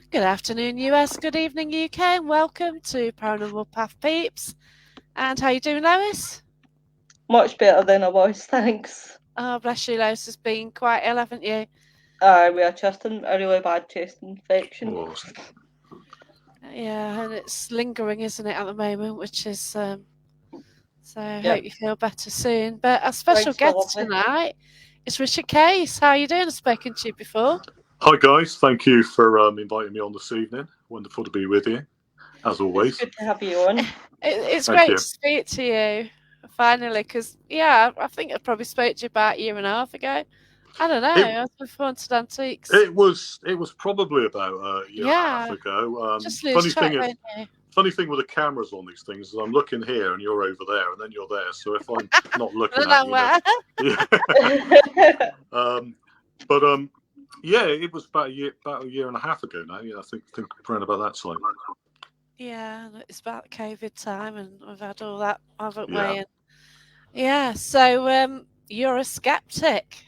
Good afternoon, US. Good evening, UK, and welcome to Paranormal Path Peeps. And how you doing, Lois? Much better than I was, thanks. Oh, bless you, Lois has been quite ill, haven't you? We are just in a really bad chest infection. Oh, Yeah, and it's lingering, isn't it, at the moment? Which is so. I Yeah, hope you feel better soon. But our special thanks for guest lovely. tonight is Richard Case. How are you doing? I've spoken to you before. hi guys, thank you for inviting me on this evening. Wonderful to be with you, as It's always. good to have you on. It's Thank great you. to speak to you finally, because I think I probably spoke to you about a year and a half ago. I don't know. It I was with Haunted Antiques. it was probably about a year and a half Yeah, ago. just lose track, don't you? Funny thing with the cameras on these things is I'm looking here and you're over there and then you're there. So if I'm not looking And at then you, then where? yeah. But yeah, it was about a year and a half ago now. Yeah, I think around about that time. Yeah, and it's about the COVID time, and we've had all that, haven't we? Yeah. And yeah, so you're a skeptic.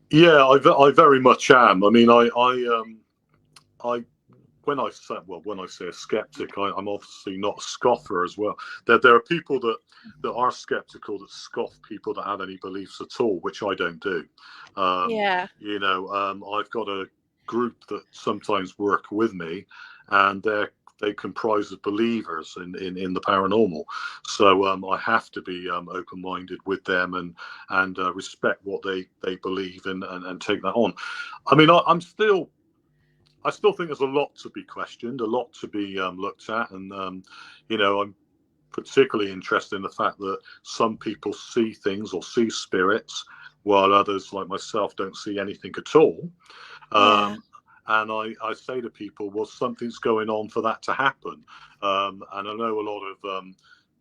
Yeah, I very much am. I mean, I when I say a skeptic, I'm obviously not a scoffer as well. There are people that are skeptical, that scoff people that have any beliefs at all, which I don't do. Um, Yeah, I've got a group that sometimes work with me, and they comprise of believers in the paranormal. So I have to be open-minded with them and respect what they believe and take that on. I mean, I still think there's a lot to be questioned, a lot to be looked at, and I'm particularly interested in the fact that some people see things or see spirits, while others, like myself, don't see anything at all. yeah, Um, and I say to people, well, something's going on for that to happen. And I know a lot of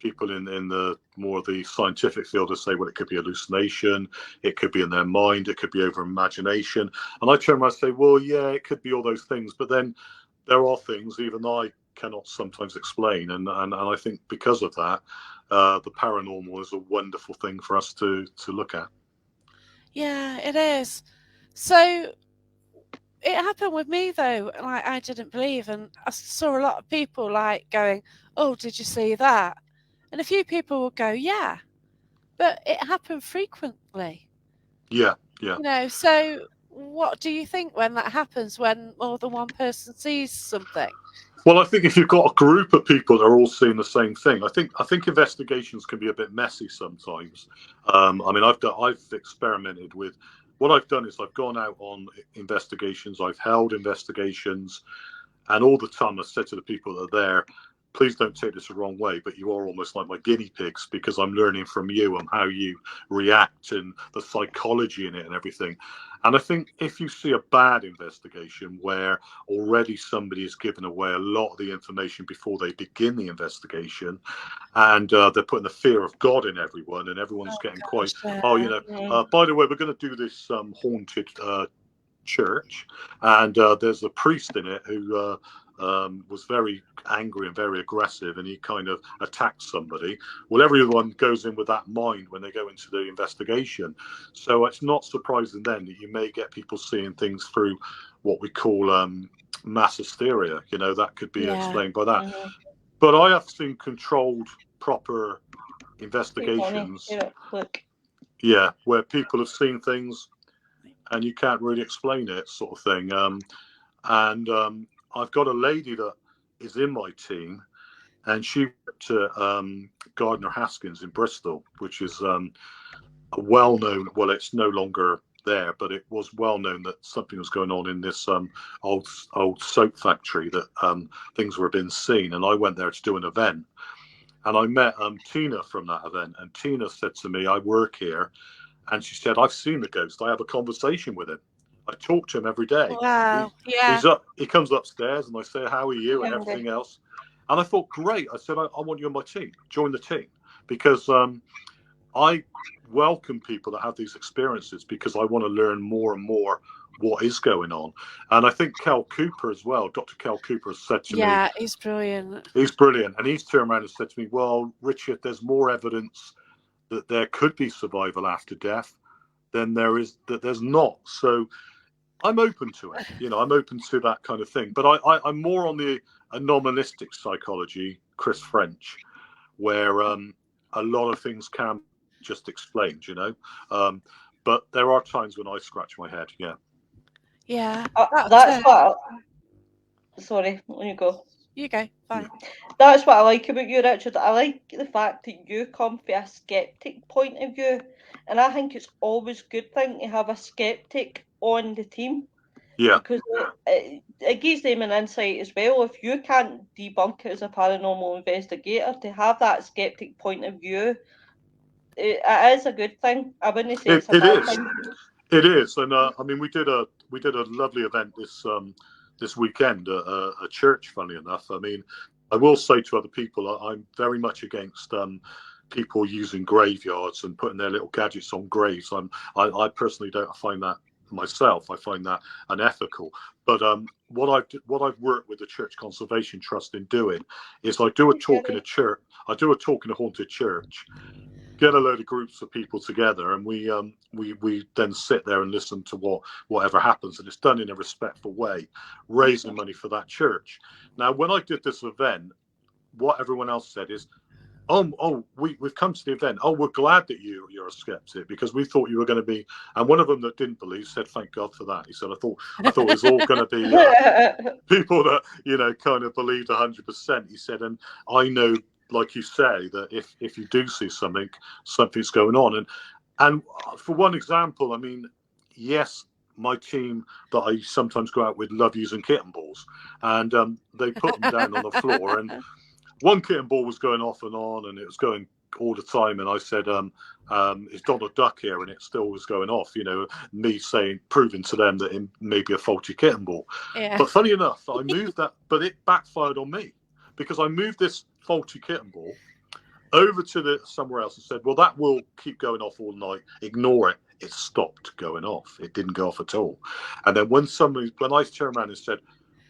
people in the more the scientific field will say, well, it could be hallucination, it could be in their mind, it could be over imagination. And I turn around and say, well, yeah, it could be all those things. But then there are things even I cannot sometimes explain. And I think because of that, the paranormal is a wonderful thing for us to look at. yeah, it is. So it happened with me though. Like I didn't believe, and I saw a lot of people like going, "Oh, did you see that?" And a few people would go, "Yeah," but it happened frequently. Yeah, yeah. So what do you think when that happens, when more than one person sees something? Well, I think if you've got a group of people that are all seeing the same thing, I think investigations can be a bit messy sometimes. I mean, I've experimented with what I've done is I've gone out on investigations, I've held investigations, and all the time I said to the people that are there, please don't take this the wrong way, but you are almost like my guinea pigs because I'm learning from you and how you react and the psychology in it and everything. And I think if you see a bad investigation where already somebody has given away a lot of the information before they begin the investigation, and they're putting the fear of God in everyone, and everyone's Oh getting gosh, quite, oh, yeah. by the way, we're going to do this haunted church, and there's a priest in it who was very angry and very aggressive, and he kind of attacked somebody. Well, everyone goes in with that mind when they go into the investigation, so it's not surprising then that you may get people seeing things through what we call mass hysteria. That could be Yeah. explained by that. Mm-hmm. But I have seen controlled, proper Hey, Bonnie, investigations, here, look. yeah, where people have seen things and you can't really explain it, sort of thing. And I've got a lady that is in my team, and she went to Gardner Haskins in Bristol, which is a well-known. Well, it's no longer there, but it was well known that something was going on in this old soap factory, that things were being seen. And I went there to do an event, and I met Tina from that event. And Tina said to me, "I work here." And she said, "I've seen the ghost. I have a conversation with him. I talk to him every day. He, Wow. Yeah. he's up. He comes upstairs, and I say, 'How are you?' and Handy. everything else." And I thought, great. I said, I want you on my team. Join the team, because I welcome people that have these experiences, because I want to learn more and more what is going on. And I think Cal Cooper as well. Dr. Cal Cooper has said to me, Yeah, he's brilliant. he's brilliant, and he's turned around and said to me, "Well, Richard, there's more evidence that there could be survival after death than there is that there's not." So I'm open to it. I'm open to that kind of thing. But I'm more on the anomalistic psychology, Chris French, where a lot of things can just explained, but there are times when I scratch my head. Yeah, That's what. Sorry, let you go. You go. Fine. That's what I like about you, Richard. I like the fact that you come from a skeptic point of view, and I think it's always a good thing to have a skeptic on the team. Yeah. Because it gives them an insight as well. If you can't debunk it as a paranormal investigator, to have that skeptic point of view, it is a good thing. I wouldn't say it's a bad thing. It is, and I mean, we did a lovely event this weekend at a church. Funny enough, I mean, I will say to other people, I'm very much against people using graveyards and putting their little gadgets on graves. I personally don't find that myself. I find that unethical. But what I've worked with the Church Conservation Trust in doing is I do a talk in a church. I do a talk in a haunted church. Get a load of groups of people together, and we then sit there and listen to whatever happens, and it's done in a respectful way, raising money for that church. Now, when I did this event, what everyone else said is, we've come to the event. Oh, we're glad that you're a skeptic, because we thought you were going to be. And one of them that didn't believe said, "Thank God for that." He said, "I thought it was all going to be people that kind of believed 100%." He said, "And I know, like you say, that if you do see something's going on." And for one example, I mean, yes, my team that I sometimes go out with love using kitten balls, and they put them down on the floor, and one kitten ball was going off and on, and it was going all the time. And I said, "Is Donald Duck here?" And it still was going off. Me proving to them that it may be a faulty kitten ball. Yeah. But funny enough, I moved that, but it backfired on me, because I moved this faulty kitten ball over to somewhere else and said, "Well, that will keep going off all night. Ignore it." It stopped going off. It didn't go off at all. And then when I turned around and said,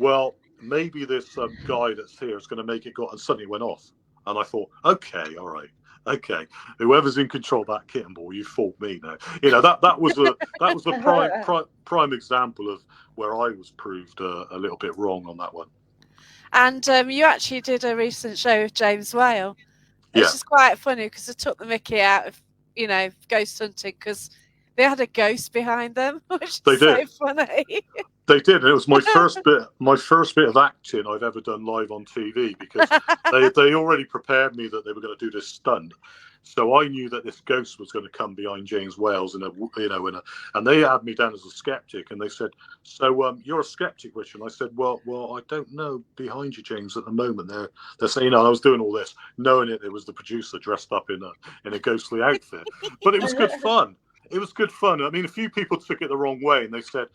"Well, maybe this guy that's here is going to make it go," and suddenly it went off. And I thought, okay, all right, okay, whoever's in control of that kitten ball, you fooled me now. That was a prime example of where I was proved a little bit wrong on that one. And you actually did a recent show with James Whale. It's just quite funny, because it took the mickey out of ghost hunting, because they had a ghost behind them, which is so funny. They did. And it was my first bit of acting I've ever done live on TV, because they already prepared me that they were going to do this stunt. So I knew that this ghost was going to come behind James Wales and they had me down as a skeptic, and they said, "So you're a skeptic, Richard?" And I said, well, I don't know behind you, James, at the moment. They're saying, I was doing all this, knowing it was the producer dressed up in a ghostly outfit. But it was good fun. It was good fun. I mean, a few people took it the wrong way, and they said,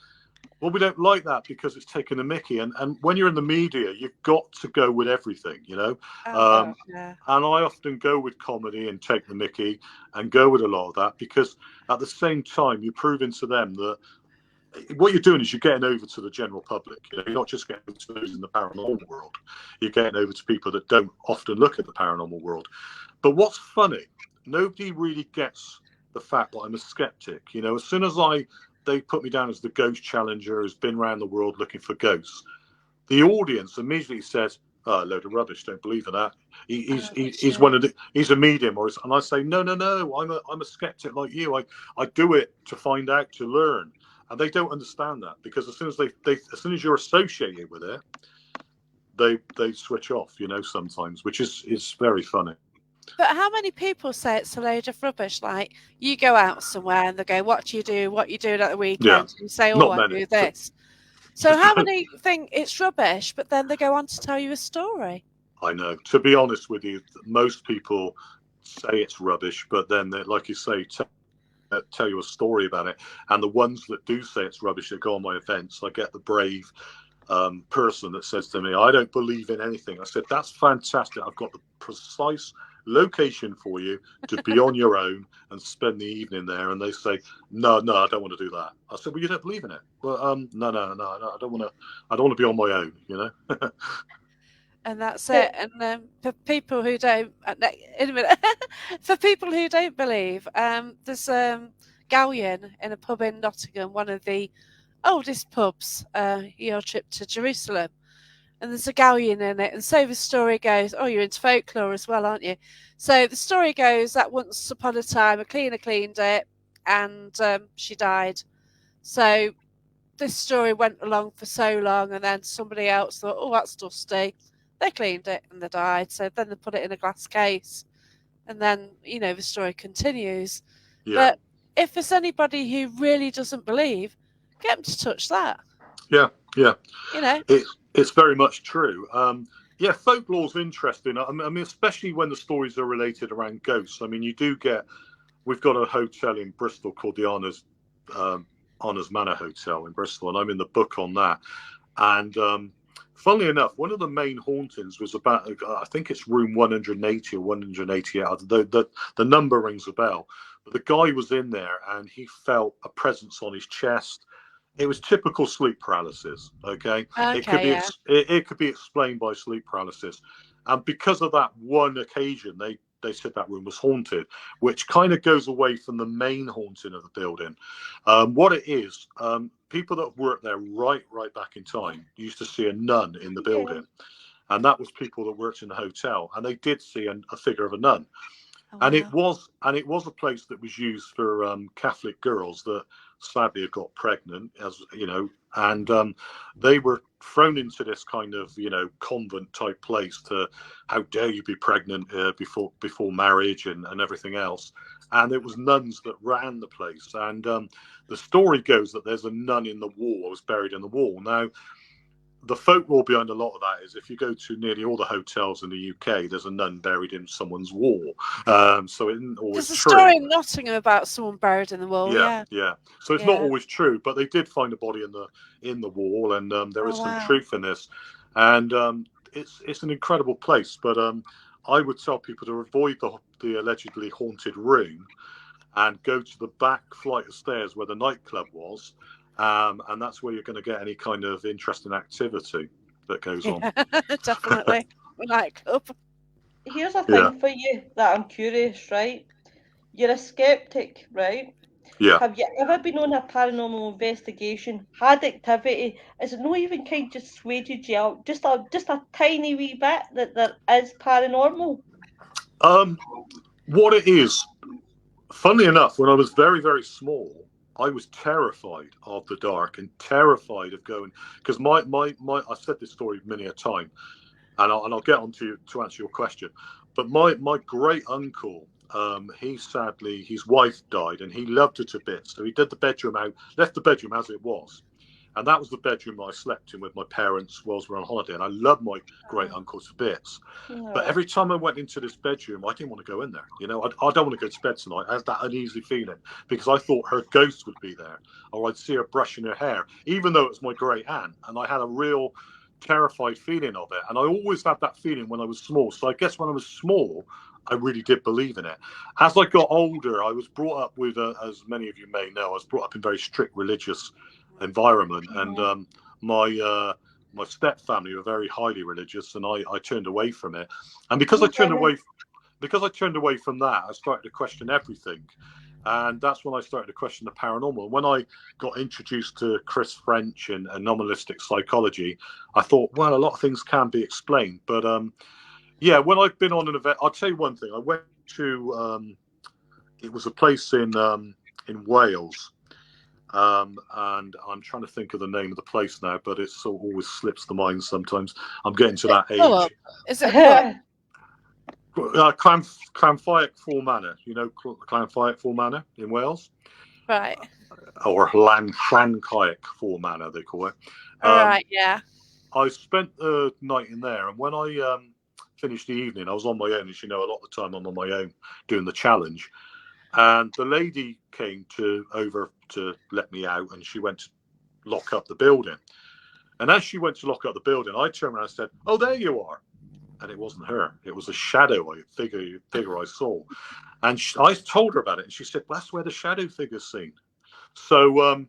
"Well, we don't like that because it's taken a mickey." And when you're in the media, you've got to go with everything, Yeah. And I often go with comedy and take the mickey and go with a lot of that, because at the same time, you're proving to them that what you're doing is you're getting over to the general public. You're not just getting over to those in the paranormal world. You're getting over to people that don't often look at the paranormal world. But what's funny, nobody really gets the fact that I'm a skeptic. As soon as they put me down as the ghost challenger who's been around the world looking for ghosts, the audience immediately says, "Oh, a load of rubbish, don't believe in that. He's a medium." And I say, no, I'm a skeptic like you. I do it to find out, to learn. And they don't understand that, because as soon as you're associated with it, they switch off, sometimes, which is very funny. But how many people say it's a load of rubbish? Like, you go out somewhere and they go, "What do you do? What you doing at the weekend?" Yeah. And you say, Not I many. do this. So how many think it's rubbish, but then they go on to tell you a story? I know. To be honest with you, most people say it's rubbish, but then, like you say, tell you a story about it. And the ones that do say it's rubbish, that go on my events, I get the brave person that says to me, "I don't believe in anything." I said, "That's fantastic. I've got the precise location for you to be on your own and spend the evening there." And they say, no, I don't want to do that. I said, "Well, you don't believe in it?" "Well, no, I don't want to be on my own." And that's it. And for people who don't, in a minute, for people who don't believe, there's Galleon in a pub in Nottingham, one of the oldest pubs, your trip to Jerusalem. And there's a galleon in it. And so the story goes, oh, you're into folklore as well, aren't you? So the story goes that once upon a time a cleaner cleaned it and she died. So this story went along for so long, and then somebody else thought, oh, that's dusty. They cleaned it and they died. So then they put it in a glass case. And then, the story continues. Yeah. But if there's anybody who really doesn't believe, get them to touch that. Yeah. You know? It's very much true. Yeah, folklore's interesting. I mean, especially when the stories are related around ghosts. I mean, we've got a hotel in Bristol called the Honors Manor Hotel in Bristol, and I'm in the book on that. And funnily enough, one of the main hauntings was about, I think it's room 180 or 188. The number rings a bell. But the guy was in there and he felt a presence on his chest. It was typical sleep paralysis. Okay, it could be explained by sleep paralysis, and because of that one occasion, they said that room was haunted, which kind of goes away from the main haunting of the building. What it is, people that worked there right back in time used to see a nun in the building, and that was people that worked in the hotel, and they did see a figure of a nun. Oh, And wow. it was a place that was used for Catholic girls that sadly had got pregnant, as you know, and they were thrown into this kind of convent type place to, how dare you be pregnant before marriage and everything else. And it was nuns that ran the place. And the story goes that there's a nun in the wall, was buried in the wall. Now, the folklore behind a lot of that is if you go to nearly all the hotels in the UK, there's a nun buried in someone's wall. So it isn't always There's a true. story in Nottingham about someone buried in the wall. Yeah. So it's not always true, but they did find a body in the wall, and there is some truth in this. And it's an incredible place. But I would tell people to avoid the allegedly haunted room and go to the back flight of stairs where the nightclub was. And that's where you're going to get any kind of interesting activity that goes on. Definitely. A nightclub. Here's a thing for you that I'm curious, right? You're a skeptic, right? Yeah. Have you ever been on a paranormal investigation, had activity? Is it not even kind of just swayed you out just a tiny wee bit that is paranormal? What it is, funnily enough, when I was very, very small, I was terrified of the dark and terrified of going, because my I've said this story many a time, and I'll get on to answer your question. But my great uncle, his wife died, and he loved her to bits. So he did the bedroom out, left the bedroom as it was, and that was the bedroom I slept in with my parents whilst we were on holiday. And I loved my great uncle to bits. But every time I went into this bedroom, I didn't want to go in there. I don't want to go to bed tonight. I had that uneasy feeling because I thought her ghost would be there, or I'd see her brushing her hair, even though it was my great aunt. And I had a real terrified feeling of it. And I always had that feeling when I was small. So I guess when I was small, I really did believe in it. As I got older, I was brought up with, as many of you may know, I was brought up in very strict religious environment, and my step family were very highly religious, and I turned away from it. And because I turned away from that, I started to question everything. And that's when I started to question the paranormal. When I got introduced to Chris French and anomalistic psychology, I thought, well, a lot of things can be explained. But when I've been on an event, I'll tell you one thing. I went to it was a place in Wales. And I'm trying to think of the name of the place now, but it sort of always slips the mind sometimes. I'm getting to that age. Is it a Llanfairpwll Full Manor, Llanfairpwll Full Manor in Wales, right? Or Llanfairpwll Full Manor, they call it. Right, yeah. I spent the night in there, and when I finished the evening, I was on my own. As you know, a lot of the time I'm on my own doing the challenge. And the lady came over to let me out, and she went to lock up the building. And as she went to lock up the building, I turned around and said, "Oh, there you are." And it wasn't her. It was a shadow figure I saw. And I told her about it, and she said, well, that's where the shadow figure's seen. So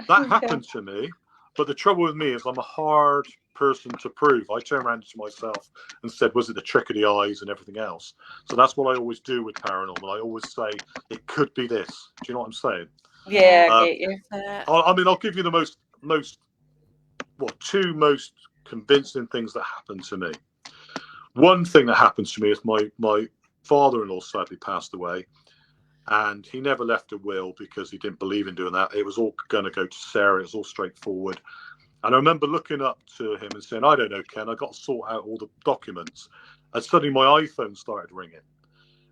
that happened to me. But the trouble with me is I'm a hard person to prove. I turned around to myself and said, was it the trick of the eyes and everything else? So that's what I always do with paranormal. I always say, it could be this. Do you know what I'm saying? Yeah, I get you. I mean, I'll give you the most two most convincing things that happened to me. One thing that happened to me is my father-in-law sadly passed away, and he never left a will because he didn't believe in doing that. It was all going to go to Sarah. It was all straightforward. And I remember looking up to him and saying, I don't know, Ken, I got to sort out all the documents. And suddenly my iPhone started ringing.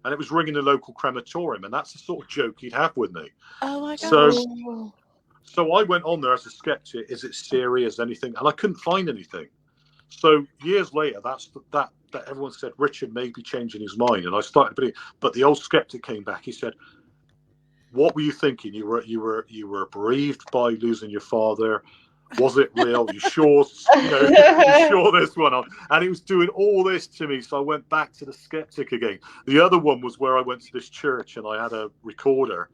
And it was ringing the local crematorium. And that's the sort of joke he'd have with me. Oh, my gosh. So I went on there as a skeptic. Is it serious, anything? And I couldn't find anything. So years later, that everyone said Richard may be changing his mind. And I started believing. But the old skeptic came back. He said, what were you thinking? You were bereaved by losing your father. Was it real? You sure? You sure this one on? And he was doing all this to me, so I went back to the skeptic again. The other one was where I went to this church and I had a recorder,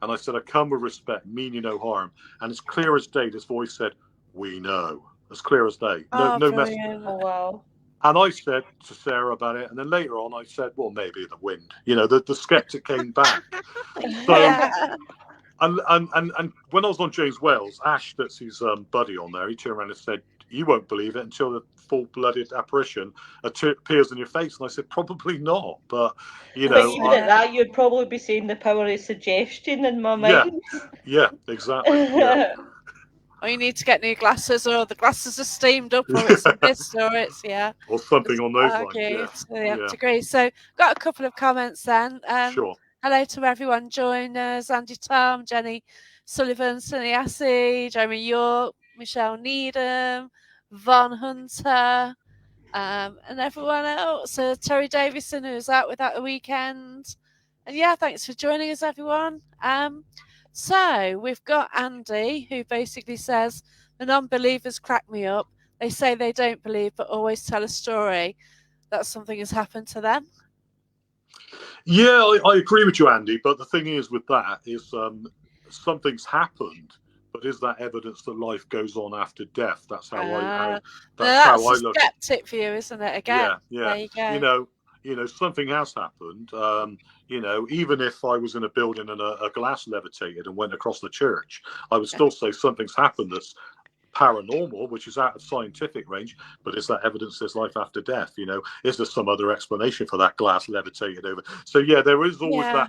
and I said, "I come with respect, mean you no harm." And as clear as day, this voice said, "We know." As clear as day. No mess. Oh, wow. And I said to Sarah about it, and then later on, I said, "Well, maybe the wind." The skeptic came back. So. Yeah. And when I was on James Wales, Ash, that's his buddy on there, he turned around and said, "You won't believe it until the full-blooded apparition appears in your face." And I said, "Probably not, but But even at that, you'd probably be saying the power of suggestion in my mind. Yeah, exactly. Yeah. Or you need to get new glasses, or the glasses are steamed up, or it's a mist, or it's or something on those lines. Yeah. So they have to agree. So got a couple of comments then. Sure. Hello to everyone joining us: Andy Tom, Jenny Sullivan, Sunny Assey, Jeremy York, Michelle Needham, Von Hunter, and everyone else. Terry Davison, who's out without a weekend. And yeah, thanks for joining us, everyone. So we've got Andy, who basically says, the non-believers crack me up. They say they don't believe, but always tell a story that something has happened to them. Yeah, I agree with you, Andy. But the thing is with that is something's happened. But is that evidence that life goes on after death? That's how I look. That's a skeptic view, isn't it? Again, yeah. There you go. Something has happened. Even if I was in a building and a glass levitated and went across the church, I would still say something's happened that's paranormal, which is out of scientific range. But is that evidence there's life after death? Is there some other explanation for that glass levitated over? So yeah, there is always that.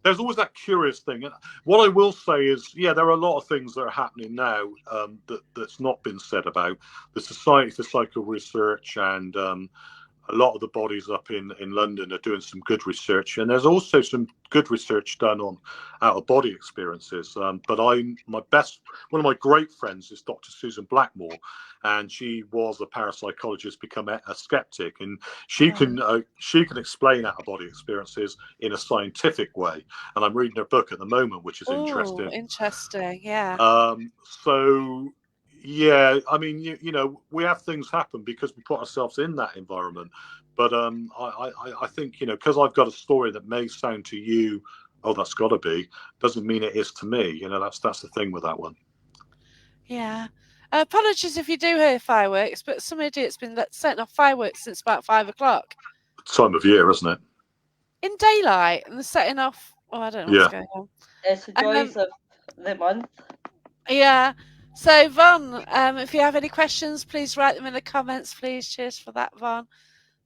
There's always that curious thing. And what I will say is, there are a lot of things that are happening now that's not been said about. The Society for Psycho Research and a lot of the bodies up in London are doing some good research. And there's also some good research done on out-of-body experiences. But one of my great friends is Dr. Susan Blackmore, and she was a parapsychologist, become a skeptic, and she can explain out-of-body experiences in a scientific way. And I'm reading her book at the moment, which is interesting. Interesting, yeah. Yeah, I mean, we have things happen because we put ourselves in that environment. But I think, because I've got a story that may sound to you, oh, that's got to be, doesn't mean it is to me. That's the thing with that one. Yeah. Apologies if you do hear fireworks, but some idiot's been setting off fireworks since about 5 o'clock. Time of year, isn't it? In daylight, and they're setting off. Oh, I don't know what's going on. It's the joys of the month. Yeah. So, Von, if you have any questions, please write them in the comments, please. Cheers for that, Von.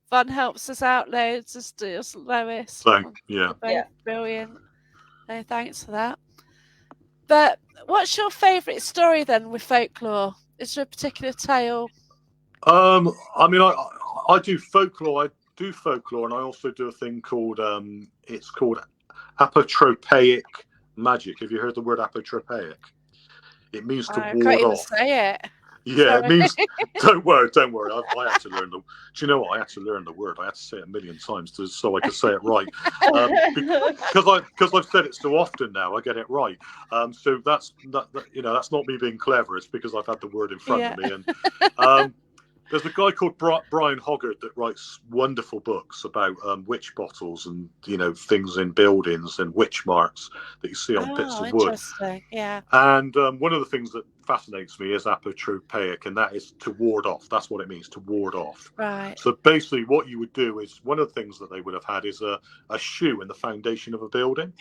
Von helps us out loads, as does Lois. Brilliant. No, thanks for that. But what's your favourite story then with folklore? Is there a particular tale? I mean, I do folklore. I do folklore, and I also do a thing called it's called apotropaic magic. Have you heard the word apotropaic? It means to ward can't even off. Say it. Yeah, it means. Don't worry. I had to learn the. Do you know what? I had to learn the word. I had to say it a million times so I could say it right. Because I've said it so often now, I get it right. So that's not me being clever. It's because I've had the word in front of me. And there's a guy called Brian Hoggard that writes wonderful books about witch bottles and things in buildings and witch marks that you see on bits of wood. Interesting. Yeah. And one of the things that fascinates me is apotropaic, and that is to ward off. That's what it means, to ward off. Right. So basically, what you would do is one of the things that they would have had is a shoe in the foundation of a building.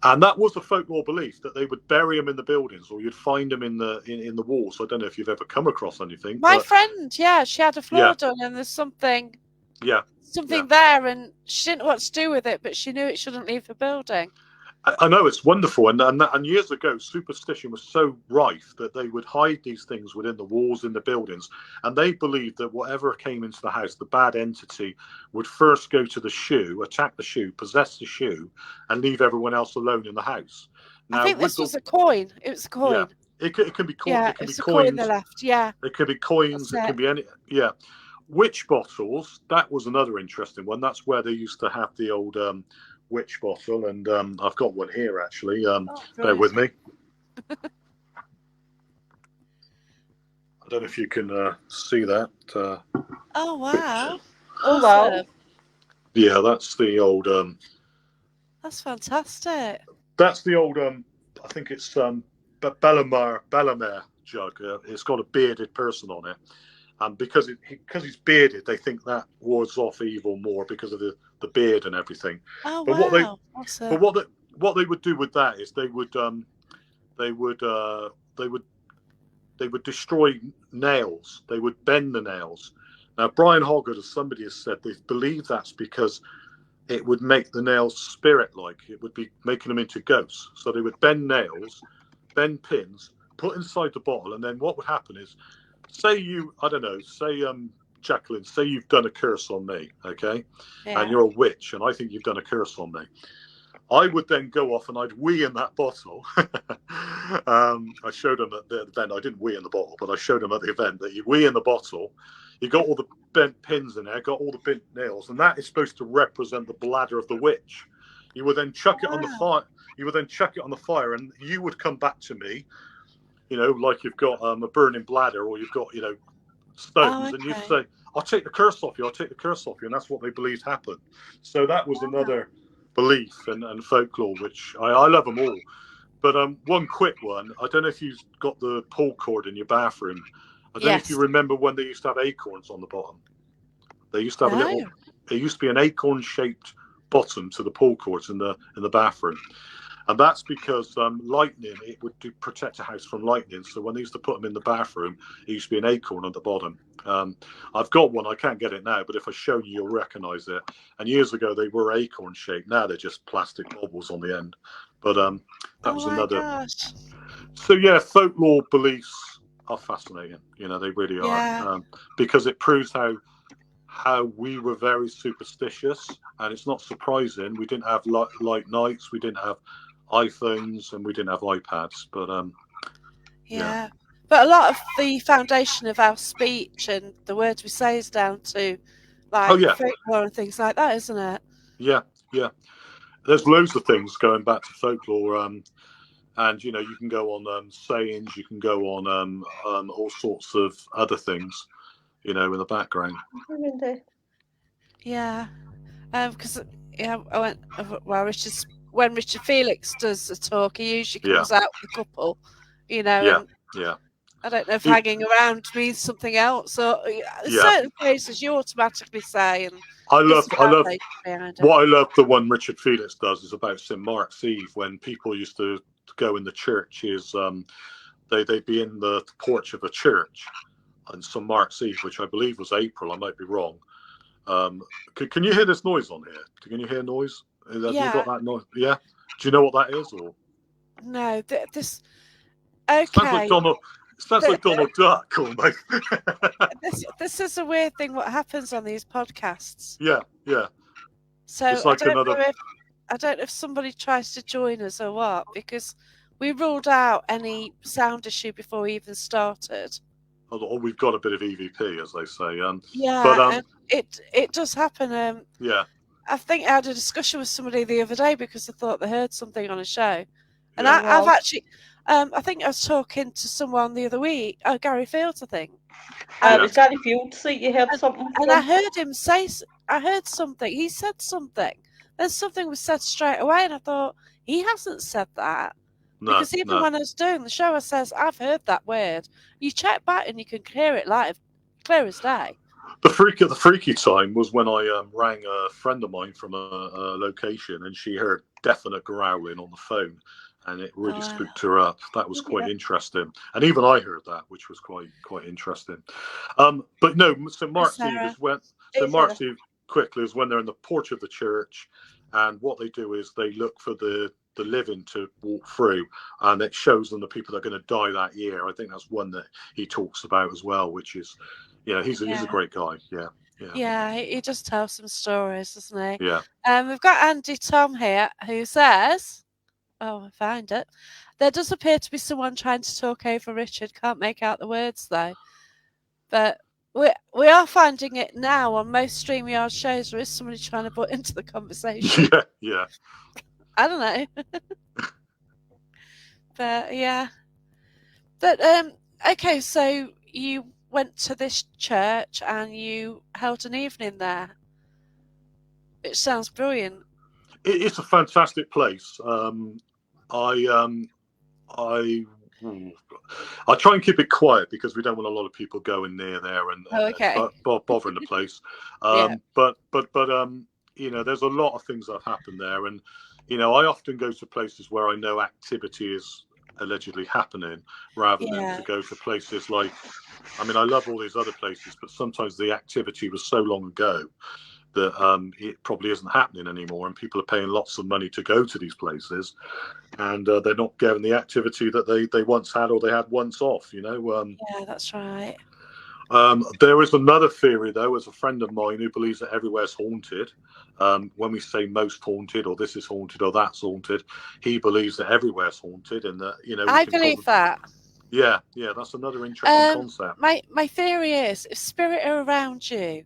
And that was a folklore belief that they would bury them in the buildings, or you'd find them in the walls. I don't know if you've ever come across anything. My friend, yeah, she had a floor Yeah. done, and there's something Yeah. there, and she didn't know what to do with it, but she knew it shouldn't leave the building. I know, it's wonderful, and years ago, superstition was so rife that they would hide these things within the walls in the buildings, and they believed that whatever came into the house, the bad entity, would first go to the shoe, attack the shoe, possess the shoe, and leave everyone else alone in the house. Now, I think this was a coin. It was a coin. Yeah, it can be coin. Yeah, it can be it's a coins. coin they left. Yeah, it could be coins. That's It can be any. Yeah, witch bottles. That was another interesting one. That's where they used to have the old witch bottle, and I've got one here actually. Bear with me. I don't know if you can see that. Oh wow! Oh wow! Awesome. Yeah, that's the old. That's fantastic. That's the old. I think it's Bellamere jug. It's got a bearded person on it, and because he's bearded, they think that wards off evil more because of the beard and everything. Oh But wow! what they would do with that is they would destroy nails. They would bend the nails. Now, Brian Hoggart, as somebody has said, they believe that's because it would make the nails spirit-like. It would be making them into ghosts. So they would bend nails, bend pins, put inside the bottle, and then what would happen is, Jacqueline, say you've done a curse on me, okay? Yeah. And you're a witch, and I think you've done a curse on me. I would then go off and I'd wee in that bottle. I showed them at the event. I didn't wee in the bottle, but I showed them at the event that you wee in the bottle. You got all the bent pins in there, got all the bent nails, and that is supposed to represent the bladder of the witch. You would then chuck it on the fire. You would then chuck it on the fire, and you would come back to me, like you've got a burning bladder, or you've got stones, and you'd say, "I'll take the curse off you. I'll take the curse off you," and that's what they believed happened. So that was another belief and folklore, which I love them all. But one quick one, I don't know if you've got the pull cord in your bathroom. I don't know if you remember when they used to have acorns on the bottom. They used to have there used to be an acorn shaped bottom to the pull cords in the bathroom, and that's because lightning, it would protect a house from lightning. So when they used to put them in the bathroom, it used to be an acorn at the bottom. I've got one. I can't get it now, but if I show you, you'll recognise it. And years ago, they were acorn shaped. Now they're just plastic baubles on the end. But that was another. Gosh. So yeah, folklore beliefs are fascinating. They really are, because it proves how we were very superstitious, and it's not surprising. We didn't have light nights, we didn't have iPhones, and we didn't have iPads. But but a lot of the foundation of our speech and the words we say is down to folklore and things like that, isn't it? Yeah. There's loads of things going back to folklore, and you can go on sayings, you can go on all sorts of other things, in the background. Yeah, because I went when Richard Felix does a talk, he usually comes out with a couple, and I don't know if hanging around means something else, or certain phrases you automatically say. And I love the one Richard Felix does is about St. Mark's Eve, when people used to go in the churches. They'd be in the porch of a church on St. Mark's Eve, which I believe was April. I might be wrong. Can you hear this noise on here? Can you hear noise? Have you got that noise? Yeah. Do you know what that is, or no? This okay. Sounds like Donald Duck almost. This is a weird thing. What happens on these podcasts? Yeah. So I don't know if somebody tries to join us or what, because we ruled out any sound issue before we even started. Or we've got a bit of EVP, as they say. And it does happen. Yeah. I think I had a discussion with somebody the other day because I thought they heard something on a show, and I've actually. I think I was talking to someone the other week. Oh, Gary Fields, I think. It was Gary Fields. So you heard something. And I heard him say. I heard something. He said something. Then something was said straight away, and I thought he hasn't said that. Because even when I was doing the show, I says, I've heard that word. You check back and you can hear it live, clear as day. The freaky time was when I rang a friend of mine from a location, and she heard definite growling on the phone, and it really spooked her up. That was quite interesting, and even I heard that, which was quite interesting. But no, St. Mark's Eve is when St. Mark's Eve quickly is when they're in the porch of the church, and what they do is they look for the living to walk through, and it shows them the people that are going to die that year. I think that's one that he talks about as well, which is, he's a great guy. Yeah, he does tell some stories, doesn't he? Yeah. We've got Andy Tom here who says, oh, I find it. There does appear to be someone trying to talk over Richard. Can't make out the words though. But we are finding it now on most StreamYard shows. There is somebody trying to butt into the conversation. Yeah. I don't know. But yeah. But okay, so you went to this church and you held an evening there. It sounds brilliant. It's a fantastic place. I try and keep it quiet because we don't want a lot of people going near there and bothering the place. But there's a lot of things that have happened there, and I often go to places where I know activity is allegedly happening, rather than to go to places like, I love all these other places, but sometimes the activity was so long ago that it probably isn't happening anymore, and people are paying lots of money to go to these places, and they're not getting the activity that they once had, or they had once off. Yeah, that's right. There is another theory, though, as a friend of mine who believes that everywhere's haunted. When we say most haunted, or this is haunted, or that's haunted, he believes that everywhere's haunted, and that I believe that. Yeah, that's another interesting concept. My theory is, if spirit are around you,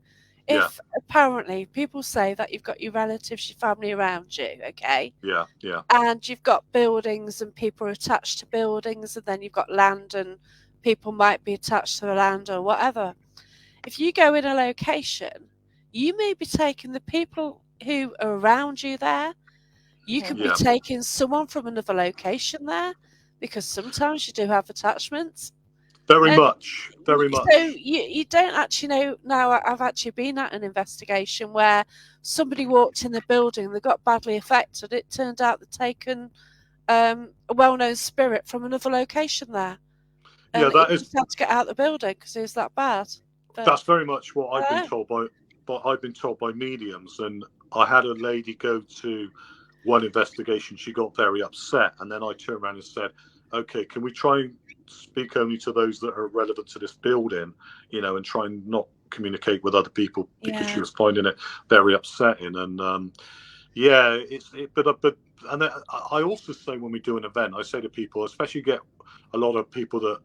if apparently people say that you've got your relatives, your family around you, okay? Yeah. And you've got buildings and people are attached to buildings, and then you've got land and people might be attached to the land or whatever. If you go in a location, you may be taking the people who are around you there. You could be taking someone from another location there, because sometimes you do have attachments. Very much. So you don't actually know. Now, I've actually been at an investigation where somebody walked in the building, they got badly affected. It turned out they'd taken a well-known spirit from another location there. And that is. Had to get out of the building because it was that bad. But, that's very much what I've been told by mediums. And I had a lady go to one investigation. She got very upset, and then I turned around and said, "Okay, can we try and speak only to those that are relevant to this building, and try and not communicate with other people," because she was finding it very upsetting. And but I also say, when we do an event, I say to people, especially get a lot of people that,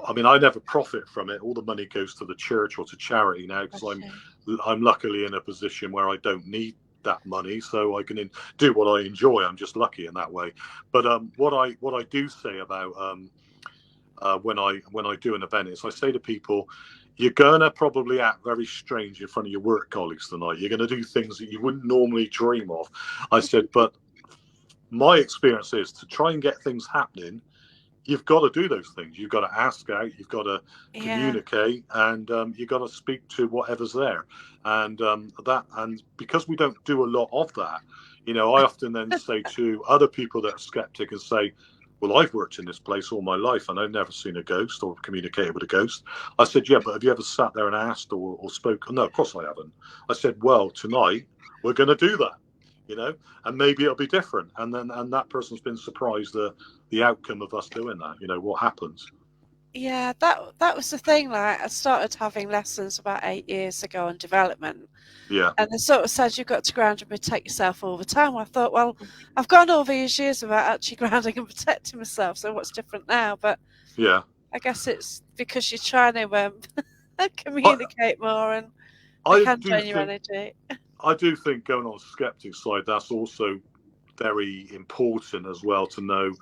I never profit from it. All the money goes to the church or to charity now, because I'm luckily in a position where I don't need that money, so I can do what I enjoy. I'm just lucky in that way. But what I do say about when I do an event is, I say to people, you're gonna probably act very strange in front of your work colleagues tonight. You're gonna do things that you wouldn't normally dream of. I said, but my experience is, to try and get things happening, you've got to do those things. You've got to ask out, you've got to communicate, and you've got to speak to whatever's there. And and because we don't do a lot of that, I often then say to other people that are skeptic and say, well, I've worked in this place all my life and I've never seen a ghost or communicated with a ghost. I said, yeah, but have you ever sat there and asked or spoken? No, of course I haven't. I said, well, tonight we're going to do that. And maybe it'll be different. And that person's been surprised at the outcome of us doing that. What happens. Yeah, that was the thing. Like, I started having lessons about 8 years ago on development. Yeah. And they sort of said, you've got to ground and protect yourself all the time. I thought, well, I've gone all these years without actually grounding and protecting myself. So what's different now? But yeah, I guess it's because you're trying to communicate more and handle your energy. I do think, going on the skeptic side, that's also very important as well, to know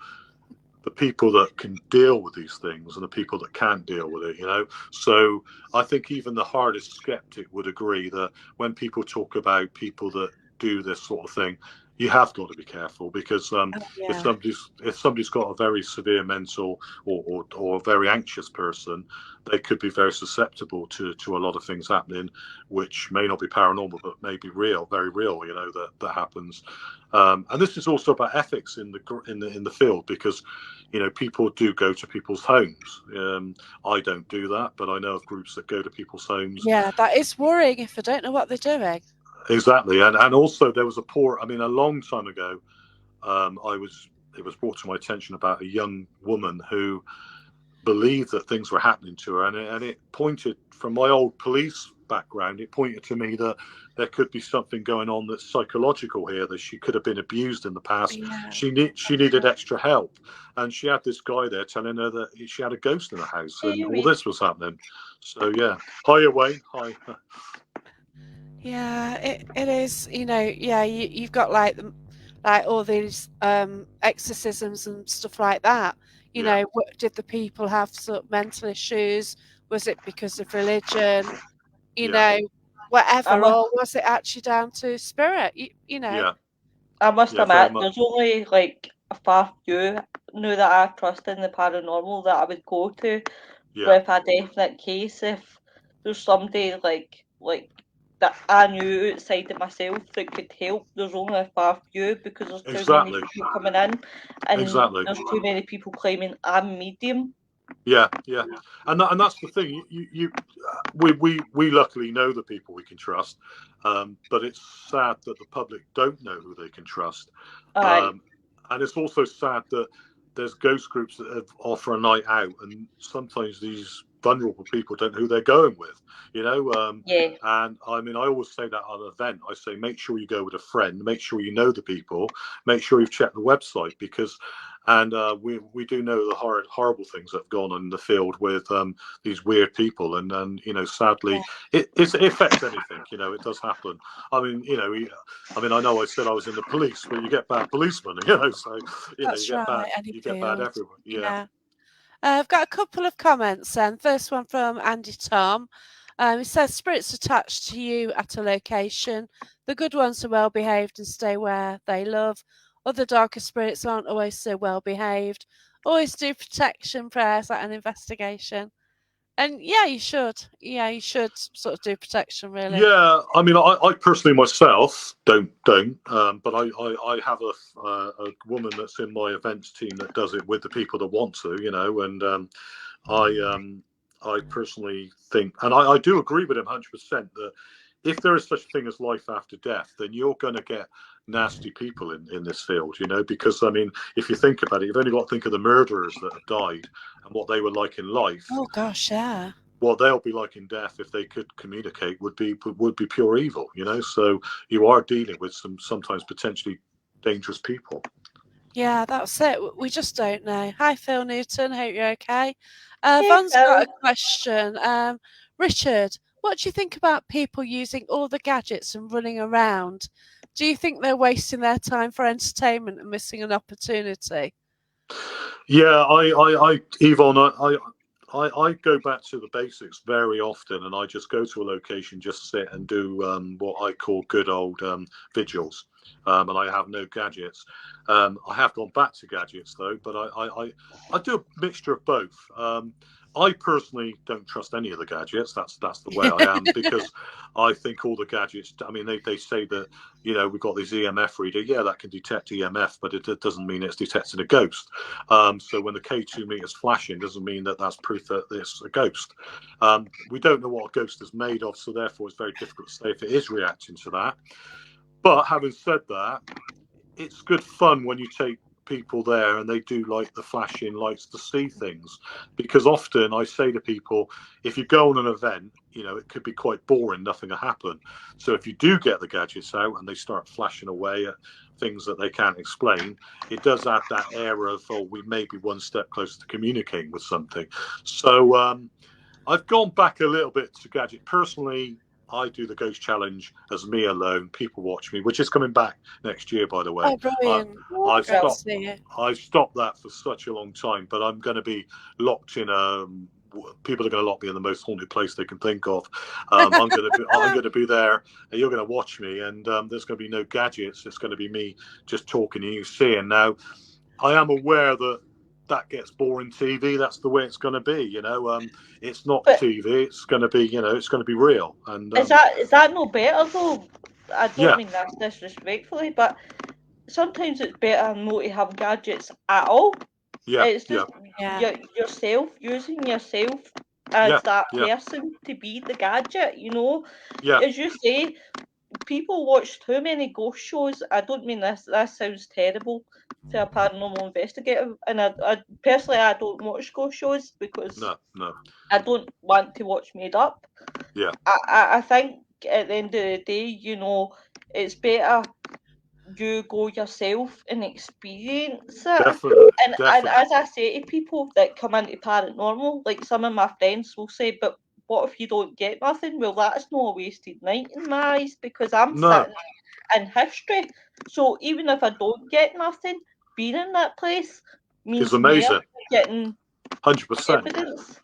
the people that can deal with these things and the people that can't deal with it, So I think even the hardest skeptic would agree that when people talk about people that do this sort of thing, you have got to be careful, because Oh, if yeah. somebody's got a very severe mental or a very anxious person, they could be very susceptible to a lot of things happening, which may not be paranormal but may be real, very real. You know, that happens. And this is also about ethics in the field, because you know, people do go to people's homes. I don't do that, but I know of groups that go to people's homes. Yeah, that is worrying if I don't know what they're doing. Exactly, and also there was a long time ago, it was brought to my attention about a young woman who believed that things were happening to her, and it pointed, from my old police background, it pointed to me that there could be something going on that's psychological here, that she could have been abused in the past. Yeah. She needed extra help, and she had this guy there telling her that she had a ghost in the house, and all this was happening. So yeah, hiya Wayne, hi. Yeah, it is. You know, yeah, you've got like all these exorcisms and stuff like that. You Yeah. know, did the people have sort of mental issues? Was it because of religion? You Yeah. know, whatever, must, or was it actually down to spirit? You know. Yeah. I must Yeah, very admit, much. there's only like a fair few now that I trust in the paranormal that I would go to Yeah. with a definite case. If there's somebody like that I knew outside of myself that could help, there's only a fair few, because there's too many Exactly. people coming in, and Exactly. there's too many people claiming I'm medium. Yeah, yeah, and that's the thing. We luckily know the people we can trust, but it's sad that the public don't know who they can trust, Aye. and it's also sad that there's ghost groups that offer a night out, and sometimes these vulnerable people don't know who they're going with. You know, Yeah. and I mean, I always say that at an event. I say, make sure you go with a friend, make sure you know the people, make sure you've checked the website, because. And we do know the horrible things that have gone on in the field with these weird people, and you know, sadly, it affects anything. You know, it does happen. I mean, you know, I know I said I was in the police, but you get bad policemen, you know, so you know, That's right. Any you get bad field. everywhere. Yeah. Yeah. I've got a couple of comments then. First one from Andy Tom. He says, spirits attached to you at a location. The good ones are well behaved and stay where they love. Other darker spirits aren't always so well behaved. Always do protection prayers at an investigation. And yeah, you should. Yeah, you should sort of do protection, really. Yeah, I mean, I personally myself don't, but I have a woman that's in my events team that does it with the people that want to, you know, and I personally think, and I do agree with him 100% that if there is such a thing as life after death, then you're going to get nasty people in this field, you know, because I mean, if you think about it, you've only got to think of the murderers that have died and what they were like in life. Oh gosh, yeah. What they'll be like in death, if they could communicate, would be pure evil, you know. So you are dealing with some sometimes potentially dangerous people. Yeah, that's it. We just don't know. Hi, Phil Newton. Hope you're okay. Hey, Von's got a Phil. question. Richard, what do you think about people using all the gadgets and running around? Do you think they're wasting their time for entertainment and missing an opportunity? Yeah, Yvonne, I go back to the basics very often, and I just go to a location, just sit and do what I call good old vigils, and I have no gadgets. I have gone back to gadgets though, but I do a mixture of both. I personally don't trust any of the gadgets. That's the way I am, because I think all the gadgets. I mean, they say that, you know, we've got this EMF reader. Yeah, that can detect EMF, but it doesn't mean it's detecting a ghost. So when the K2 meter's flashing, doesn't mean that that's proof that it's a ghost. We don't know what a ghost is made of, so therefore it's very difficult to say if it is reacting to that. But having said that, it's good fun when you take people there and they do like the flashing lights to see things, because often I say to people, if you go on an event, you know, it could be quite boring, nothing will happen. So if you do get the gadgets out and they start flashing away at things that they can't explain, it does add that air of, oh, we may be one step closer to communicating with something. So I've gone back a little bit to gadget. Personally, I do the Ghost Challenge as me alone. People watch me, which is coming back next year, by the way. Oh, brilliant. I've Great to stopped. see you. I've stopped that for such a long time, but I'm going to be locked in people are going to lock me in the most haunted place they can think of. I'm going to be there, and you're going to watch me, and there's going to be no gadgets. It's going to be me just talking and you seeing. Now, I am aware that gets boring TV. That's the way it's going to be. It's not But TV. It's going to be, it's going to be real. And is that no better though? I don't Yeah. mean that disrespectfully, but sometimes it's better not to have gadgets at all. yeah, It's just yourself, using yourself as that person to be the gadget, yeah. As you say, people watch too many ghost shows. I don't mean this. That sounds terrible to a paranormal investigator. And I personally, I don't watch ghost shows because No. I don't want to watch made up. Yeah. I think at the end of the day, it's better you go yourself and experience it. Definitely. And as I say to people that come into paranormal, like some of my friends will say, but what if you don't get nothing? Well, that's not a wasted night in my eyes, because I'm sitting in history. So even if I don't get nothing, being in that place means it's amazing. more getting 100%. evidence.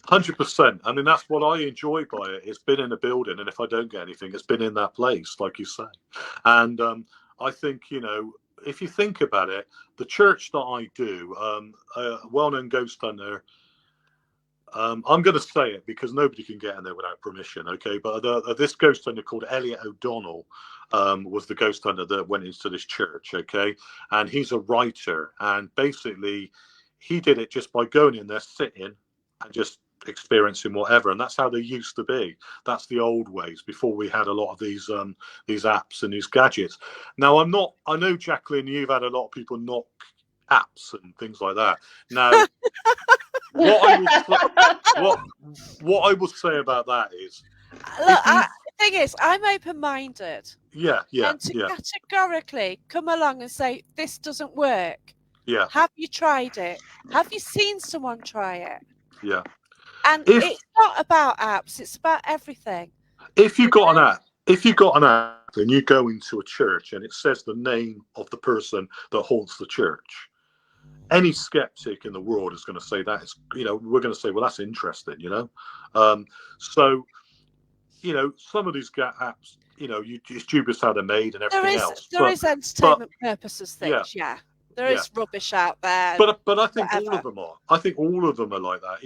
100%. I mean, that's what I enjoy by it. It's been in a building, and if I don't get anything, it's been in that place, like you say. And I think, if you think about it, the church that I do, a well-known ghost hunter, I'm going to say it because nobody can get in there without permission, okay? But this ghost hunter called Elliot O'Donnell was the ghost hunter that went into this church, okay? And he's a writer, and basically he did it just by going in there, sitting, and just experiencing whatever. And that's how they used to be. That's the old ways before we had a lot of these apps and these gadgets. Now, I know, Jacqueline, you've had a lot of people knock apps and things like that. Now, what I will say about that is, look, the thing is, I'm open-minded. Yeah. And to categorically come along and say this doesn't work. Yeah. Have you tried it? Have you seen someone try it? Yeah. And it's not about apps; it's about everything. If you got an app and you go into a church and it says the name of the person that haunts the church, any skeptic in the world is going to say that is, we're going to say, well, that's interesting, So, some of these apps, it's dubious how they're made and everything else. There is entertainment purposes things, There is rubbish out there. But I think all of them are. I think all of them are like that.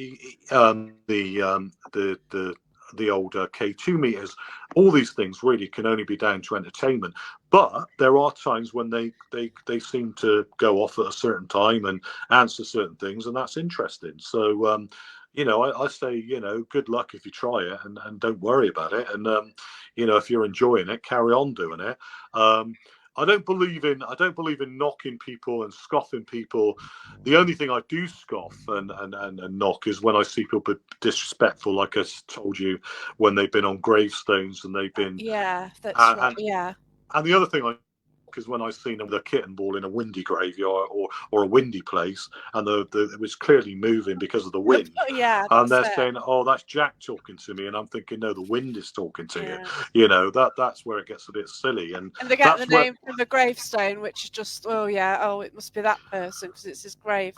The old K2 meters, all these things really can only be down to entertainment. But there are times when they seem to go off at a certain time and answer certain things, and that's interesting. So I say, good luck if you try it, and don't worry about it. And if you're enjoying it, carry on doing it. I don't believe in knocking people and scoffing people. The only thing I do scoff and knock is when I see people disrespectful, like I told you, when they've been on gravestones and they've been that's right. And the other thing I is when I've seen them with a kitten ball in a windy graveyard or a windy place, and it was clearly moving because of the wind. And they're saying, "Oh, that's Jack talking to me," and I'm thinking, "No, the wind is talking to you." That's where it gets a bit silly. And they get the name from the gravestone, which is just, it must be that person because it's his grave.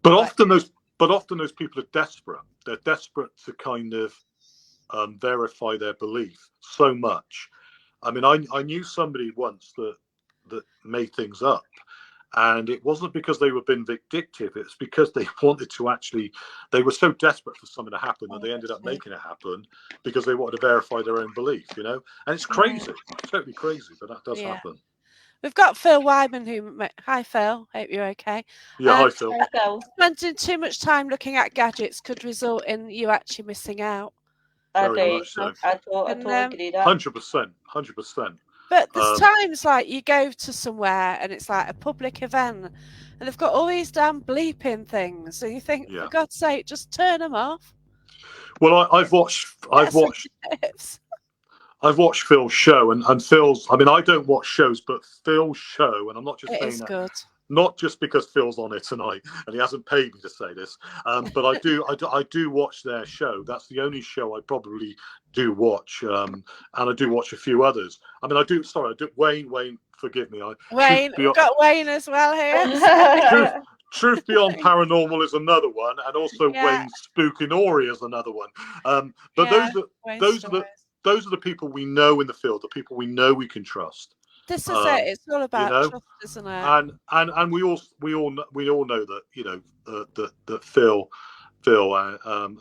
But often those people are desperate. They're desperate to kind of verify their belief so much. I mean, I knew somebody once that made things up, and it wasn't because they were being vindictive. It's because they wanted to they were so desperate for something to happen that they ended up making it happen because they wanted to verify their own belief, and it's crazy, totally crazy, but that does happen. We've got Phil Wyman hi Phil, hope you're okay. Hi Phil. Spending too much time looking at gadgets could result in you actually missing out. Very much so. I totally agree that. 100%. But there's times like you go to somewhere and it's like a public event and they've got all these damn bleeping things, and you think, for God's sake, just turn them off. Well, I've watched Phil's show, and Phil's. I mean, I don't watch shows, but Phil's show, and I'm not just saying that. Good. Not just because Phil's on it tonight and he hasn't paid me to say this, but I do watch their show. That's the only show I probably do watch, and I do watch a few others. I mean, I do. Sorry, I do. Wayne, forgive me. We've got Wayne as well here. Truth Beyond Paranormal is another one, and also Wayne's Spookinori is another one. But those are the people we know in the field, the people we know we can trust. This is it. It's all about trust, isn't it? And we all know that that Phil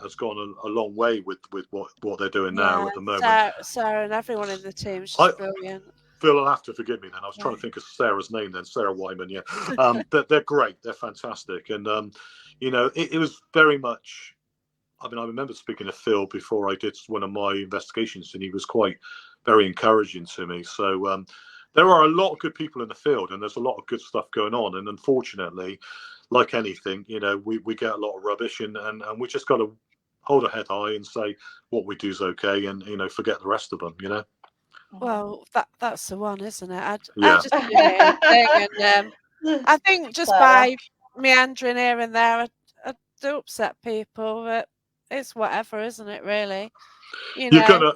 has gone a long way with what they're doing now at the moment. Sarah and everyone in the team is just brilliant. Phil will have to forgive me then. I was trying to think of Sarah's name then, Sarah Wyman. Yeah, they're great. They're fantastic, and it was very much. I mean, I remember speaking to Phil before I did one of my investigations, and he was very encouraging to me. So there are a lot of good people in the field, and there's a lot of good stuff going on. And unfortunately, like anything, we get a lot of rubbish, and we just got to hold our head high and say what we do is okay, and forget the rest of them. Well, that's the one, isn't it? I just do my own thing, and I think just by meandering here and there, I do upset people, but it's whatever, isn't it? Really, you're gonna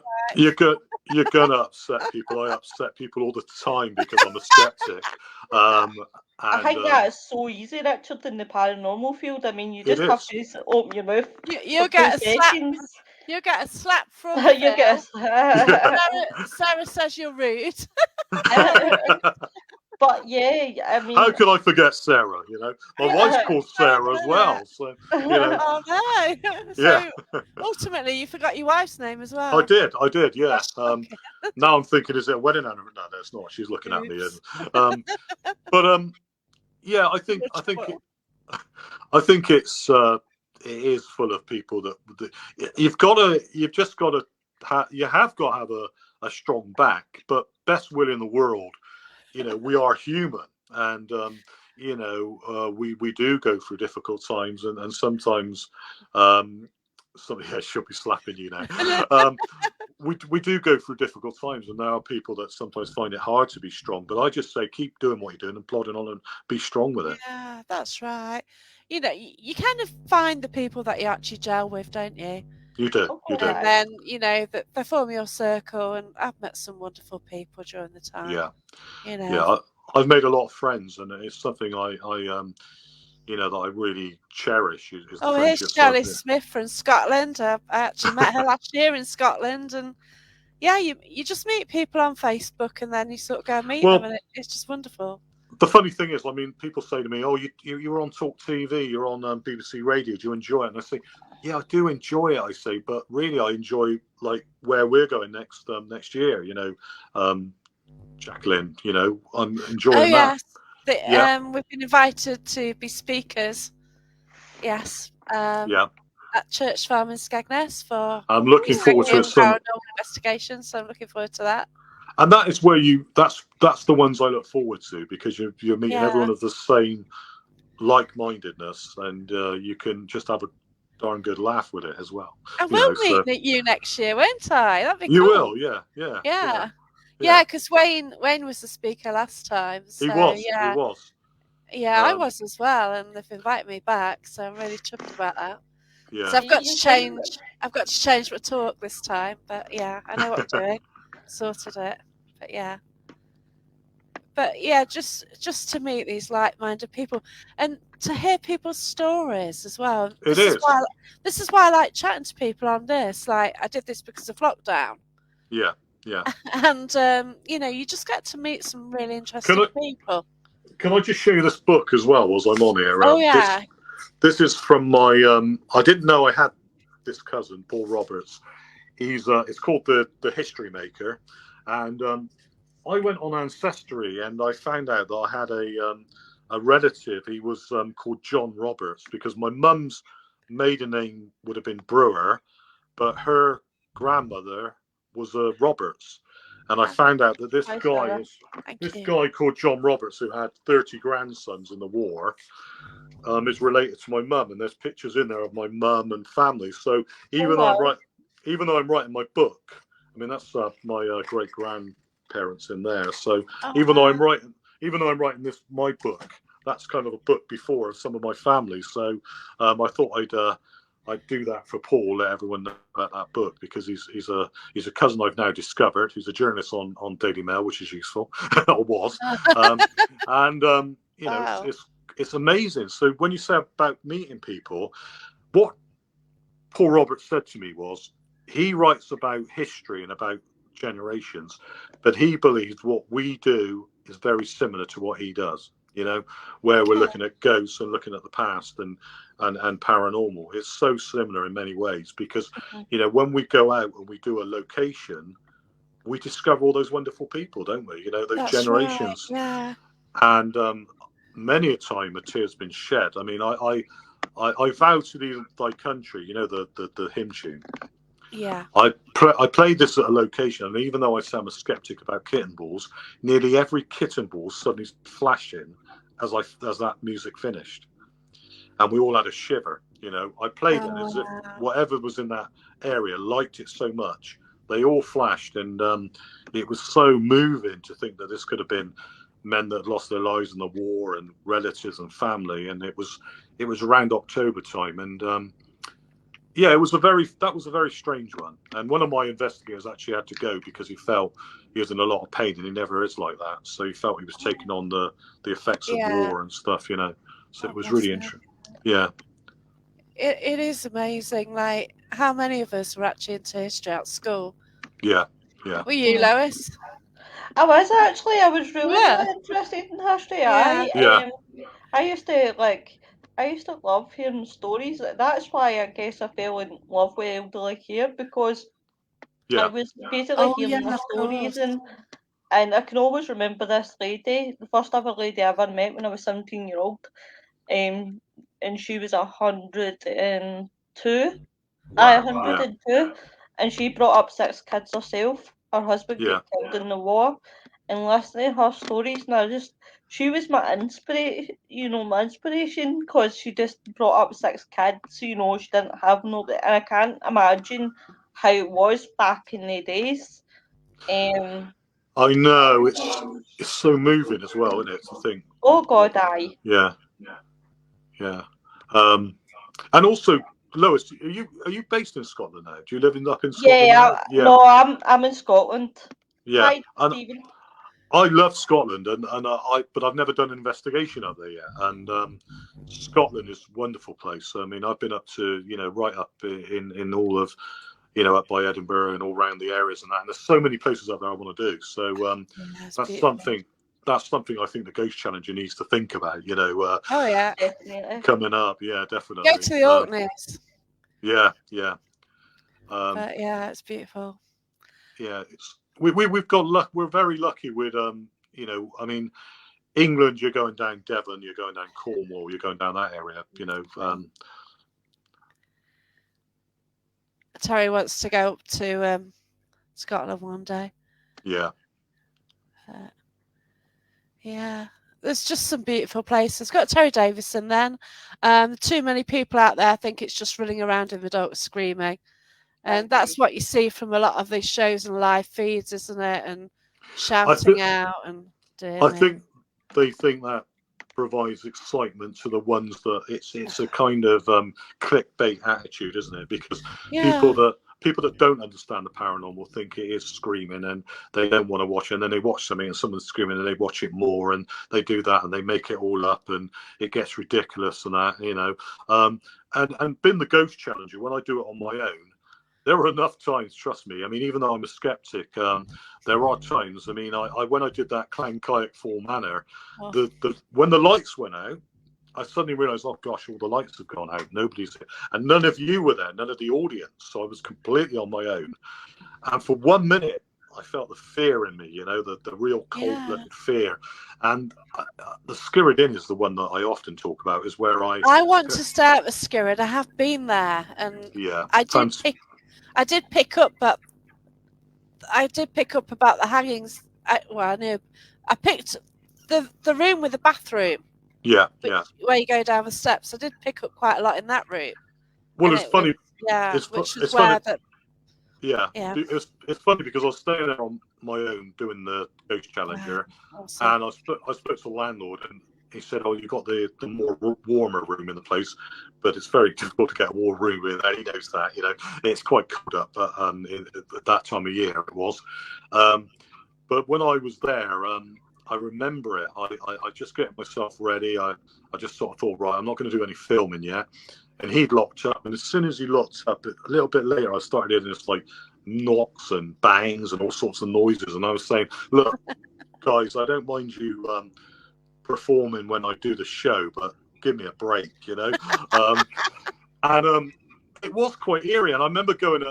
upset people. I upset people all the time because I'm a skeptic. I think that is so easy, Richard, in the paranormal field. I mean, you just have to open your mouth. You get a slap. You get a slap from you get a slap. Sarah says you're rude. But yeah, I mean, how could I forget Sarah? My wife's called Sarah as well. So Oh no! So ultimately, you forgot your wife's name as well. I did. Yeah. Now I'm thinking, is it a wedding anniversary? No, it's not. She's looking at me. But yeah, I think it's it is full of people that you have got to have a strong back, but best will in the world. We are human, and we do go through difficult times, and sometimes somebody should be slapping you now. We do go through difficult times, and there are people that sometimes find it hard to be strong. But I just say keep doing what you're doing and plodding on and be strong with it. Yeah, that's right. You kind of find the people that you actually gel with, don't you? You do. And then, they form your circle, and I've met some wonderful people during the time. Yeah. Yeah, I've made a lot of friends, and it's something I that I really cherish. Here's Shelley Smith from Scotland. I actually met her last year in Scotland, and yeah, you just meet people on Facebook, and then you sort of go meet them, and it's just wonderful. The funny thing is, I mean, people say to me, "Oh, you were on Talk TV, you're on BBC Radio. Do you enjoy it?" And I say, "Yeah, I do enjoy it." I say, but really, I enjoy like where we're going next year. Jacqueline, I'm enjoying that. Yes, we've been invited to be speakers. Yes. At Church Farm in Skegness for. I'm looking forward to some paranormal investigations. So I'm looking forward to that. And that is where that's the ones I look forward to, because you're meeting everyone of the same like-mindedness, and you can just have a darn good laugh with it as well. I will meet you next year, won't I? That'd be cool. You will, yeah. Yeah, because Wayne was the speaker last time. So, he was. Yeah, I was as well, and they've invited me back, so I'm really chuffed about that. Yeah. So I've got to change my talk this time, but yeah, I know what I'm doing. Sorted it, but yeah, just to meet these like-minded people and to hear people's stories as well. This is why I like chatting to people on this. Like, I did this because of lockdown. Yeah. And you just get to meet some really interesting people. Can I just show you this book as well as I'm on here? Oh yeah. This is from my. I didn't know I had this cousin, Paul Roberts. He's it's called the History Maker, and I went on Ancestry and I found out that I had a relative. He was called John Roberts, because my mum's maiden name would have been Brewer, but her grandmother was Roberts, and I found out that this guy called John Roberts, who had 30 grandsons in the war, is related to my mum, and there's pictures in there of my mum and family. So even though I'm writing my book, I mean that's my great grandparents in there. So even though I'm writing my book, that's kind of a book before of some of my family. So I thought I'd do that for Paul, let everyone know about that book, because he's a cousin I've now discovered, who's a journalist on Daily Mail, which is useful, or was, and it's amazing. So when you say about meeting people, what Paul Roberts said to me was, he writes about history and about generations, but he believes what we do is very similar to what he does. You know, where we're looking at ghosts and looking at the past and paranormal. It's so similar in many ways because, you know, when we go out and we do a location, we discover all those wonderful people, don't we? You know, those generations. Right. Yeah. And many a time a tear's been shed. I mean, I vow to thee thy country, you know, the hymn tune. Yeah. I played this at a location, and even though I say I'm a skeptic about kitten balls, nearly every kitten ball suddenly flashing as that music finished, and we all had a shiver. You know, I played it as if whatever was in that area liked it so much. They all flashed, and it was so moving to think that this could have been men that lost their lives in the war and relatives and family. And it was around October time, and yeah, that was a very strange one. And one of my investigators actually had to go because he felt he was in a lot of pain, and he never is like that. So he felt he was taking on the effects of war and stuff, you know. So it was really interesting. Yeah. It is amazing, like how many of us were actually into history at school. Yeah, yeah. Were you, Lois? I was actually. I was really, Yeah. really interested in history. Yeah. I used to love hearing stories. That's why I guess I fell in love with elderly care, because I was basically hearing the stories, and I can always remember this lady, the first ever lady I ever met when I was 17-year-old, and she was 102. Wow. 102, and she brought up 6 kids herself. Her husband got killed in the war, and listening to her stories, and she was my inspiration, because she just brought up 6 kids. You know, she didn't have no, and I can't imagine how it was back in the days. I know, it's so moving as well, isn't it? To think. Oh God, aye. Yeah. And also, Lois, are you based in Scotland now? Do you live up in Scotland now? No, I'm in Scotland. Yeah. Hi, Stephen. I love Scotland, but I've never done an investigation up there yet. And Scotland is a wonderful place. I mean, I've been up to, you know, right up in all of, you know, up by Edinburgh and all around the areas and that. And there's so many places up there I want to do. So that's something I think the Ghost Challenger needs to think about. You know. Oh yeah, definitely. Coming up, yeah, definitely. Go to the Orkneys. Yeah. But yeah, it's beautiful. Yeah, we've got luck. We're very lucky with you know, I mean, England. You're going down Devon. You're going down Cornwall. You're going down that area. You know. Terry wants to go up to Scotland one day. Yeah. Yeah. There's just some beautiful places. Got Terry Davison then. Too many people out there. I think it's just running around in the dark screaming. And that's what you see from a lot of these shows and live feeds, isn't it? And shouting out and I think they think that provides excitement to the ones that it's a kind of clickbait attitude, isn't it? Because people that don't understand the paranormal think it is screaming and they don't want to watch it, and then they watch something and someone's screaming and they watch it more, and they do that and they make it all up and it gets ridiculous and that, you know. And being the Ghost Challenger, when I do it on my own, there are enough times, trust me. I mean, even though I'm a skeptic, there are times. I mean, I when I did that Clan Kayak Fall Manor, when the lights went out, I suddenly realised, oh gosh, all the lights have gone out. Nobody's here, and none of you were there, none of the audience. So I was completely on my own. And for 1 minute, I felt the fear in me. You know, the real cold-blooded fear. And the Skirrid Inn is the one that I often talk about. Is where I want to stay at the Skirrid. I have been there, and I did pick up about the hangings. I picked the room with the bathroom. Yeah, where you go down the steps. I did pick up quite a lot in that room. Well, it's funny. It's funny because I was staying there on my own doing the Ghost Challenger, and I spoke to the landlord, and he said, "Oh, you got the more warmer room in the place, but it's very difficult to get a warm room in there." He knows that, you know, it's quite cold up, but at that time of year it was. But when I was there, I remember it. I just getting myself ready. I just sort of thought, right, I'm not going to do any filming yet. And he'd locked up. And as soon as he locked up, a little bit later, I started hearing this like knocks and bangs and all sorts of noises. And I was saying, look, guys, I don't mind you performing when I do the show, but give me a break, you know. And it was quite eerie. And I remember going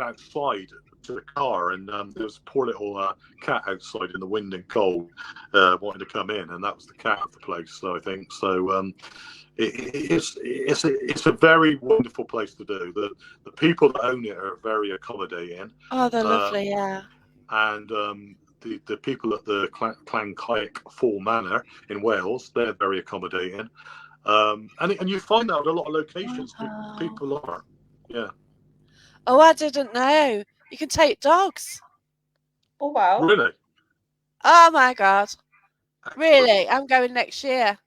outside to the car, and there was a poor little cat outside in the wind and cold, wanting to come in, and that was the cat of the place. So I think so. It's a very wonderful place to do. The people that own it are very accommodating. Oh, they're lovely, yeah. And the people at the Clancaig Fall Manor in Wales, they're very accommodating. And you find that at a lot of locations, people are. Yeah. Oh, I didn't know. You can take dogs. Oh, wow. Really? Oh, my God. Really? I'm going next year.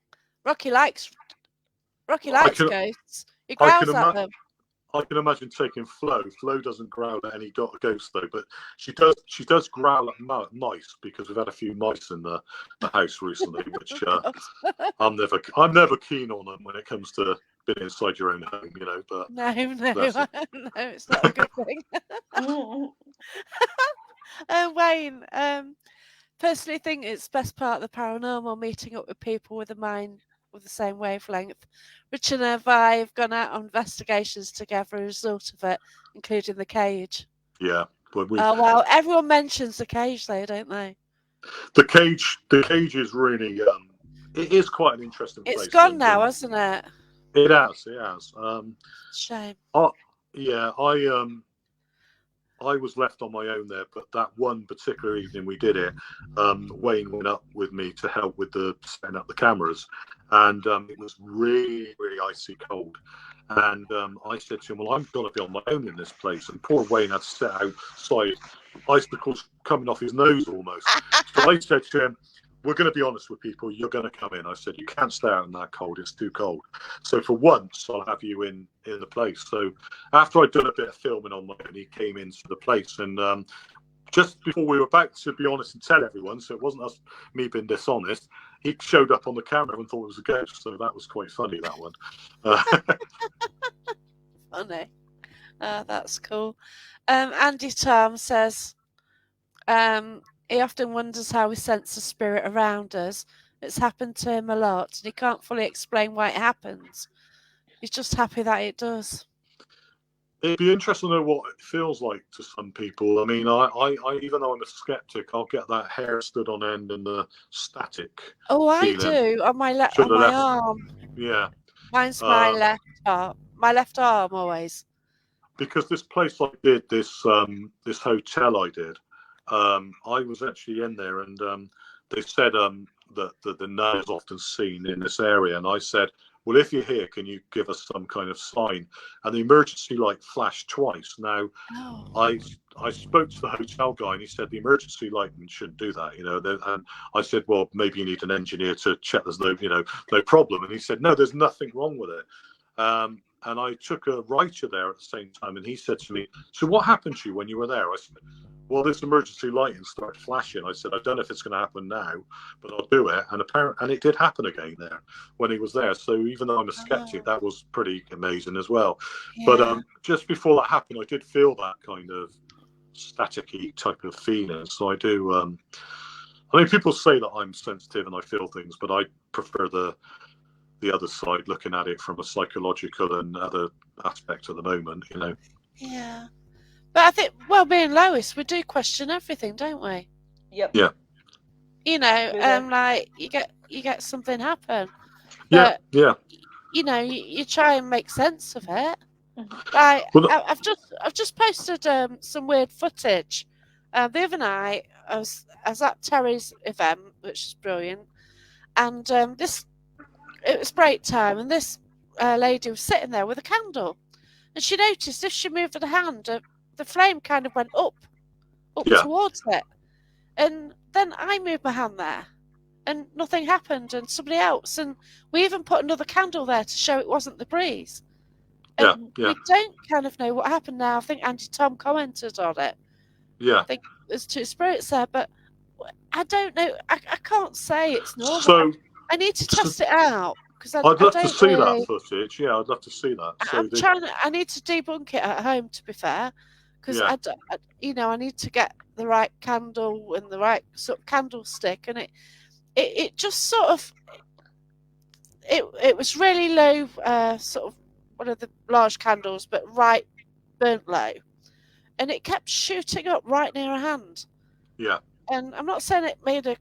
Rocky likes ghosts. He growls at them. I can imagine taking Flo. Flo doesn't growl at any ghost though, but she does growl at mice, because we've had a few mice in the house recently, which I'm never keen on them when it comes to being inside your own home, you know. But no, it's not a good thing. Wayne, personally think it's best part of the paranormal, meeting up with people with a mind with the same wavelength. Richard and I have gone out on investigations together as a result of it, including the cage. Yeah. Well, everyone mentions the cage though, don't they? The cage is really it is quite an interesting place. It's gone now, hasn't it? It has. Shame. I was left on my own there, but that one particular evening we did it, Wayne went up with me to help with setting up the cameras, and it was really, really icy cold. And I said to him, well, I'm going to be on my own in this place. And poor Wayne had to sit outside, icicles coming off his nose almost. So I said to him, we're going to be honest with people. You're going to come in. I said, you can't stay out in that cold. It's too cold. So for once, I'll have you in the place. So after I'd done a bit of filming on my own, he came into the place. And just before we were about to be honest and tell everyone, so it wasn't me being dishonest, he showed up on the camera and thought it was a ghost. So that was quite funny, that one. Funny. That's cool. Andy Tom says, he often wonders how we sense the spirit around us. It's happened to him a lot, and he can't fully explain why it happens. He's just happy that it does. It'd be interesting to know what it feels like to some people. I mean, I even though I'm a skeptic, I'll get that hair stood on end and the static. Oh, I do on my arm. Yeah, mine's my left arm. My left arm always. Because this place I did, this hotel I did. I was actually in there, and they said that the nun is often seen in this area. And I said, well, if you're here, can you give us some kind of sign? And the emergency light flashed twice. Now, I spoke to the hotel guy, and he said the emergency lighting shouldn't do that, you know. And I said, well, maybe you need an engineer to check there's no problem. And he said, no, there's nothing wrong with it. And I took a writer there at the same time, and he said to me, so what happened to you when you were there? I said, well, this emergency lighting started flashing. I said, I don't know if it's going to happen now, but I'll do it. And it did happen again there when he was there. So even though I'm a skeptic, that was pretty amazing as well. Yeah. But just before that happened, I did feel that kind of staticky type of feeling. So I do. I mean, people say that I'm sensitive and I feel things, but I prefer the other side, looking at it from a psychological and other aspect at the moment, you know. Yeah. But I think, well, me and Lois, we do question everything, don't we? Yep. Yeah. You know, like you get something happen. Yeah. But, yeah. You know, you try and make sense of it. Like, I've just posted some weird footage. The other night, I was at Terry's event, which is brilliant, and it was break time, and this lady was sitting there with a candle, and she noticed if she moved her hand, the flame kind of went up towards it. And then I moved my hand there and nothing happened, and somebody else. And we even put another candle there to show it wasn't the breeze. And we don't kind of know what happened now. I think Andy Tom commented on it. Yeah. I think there's two spirits there, but I don't know. I can't say it's normal. So I need to test it out because I I'd love to don't see that really. footage. Yeah, I'd love to see that. So I'm trying. I need to debunk it at home, to be fair, because yeah, I need to get the right candle and the right sort of candlestick, and it just sort of it was really low, sort of one of the large candles, but right burnt low, and it kept shooting up right near her hand. yeah. And I'm not saying it made a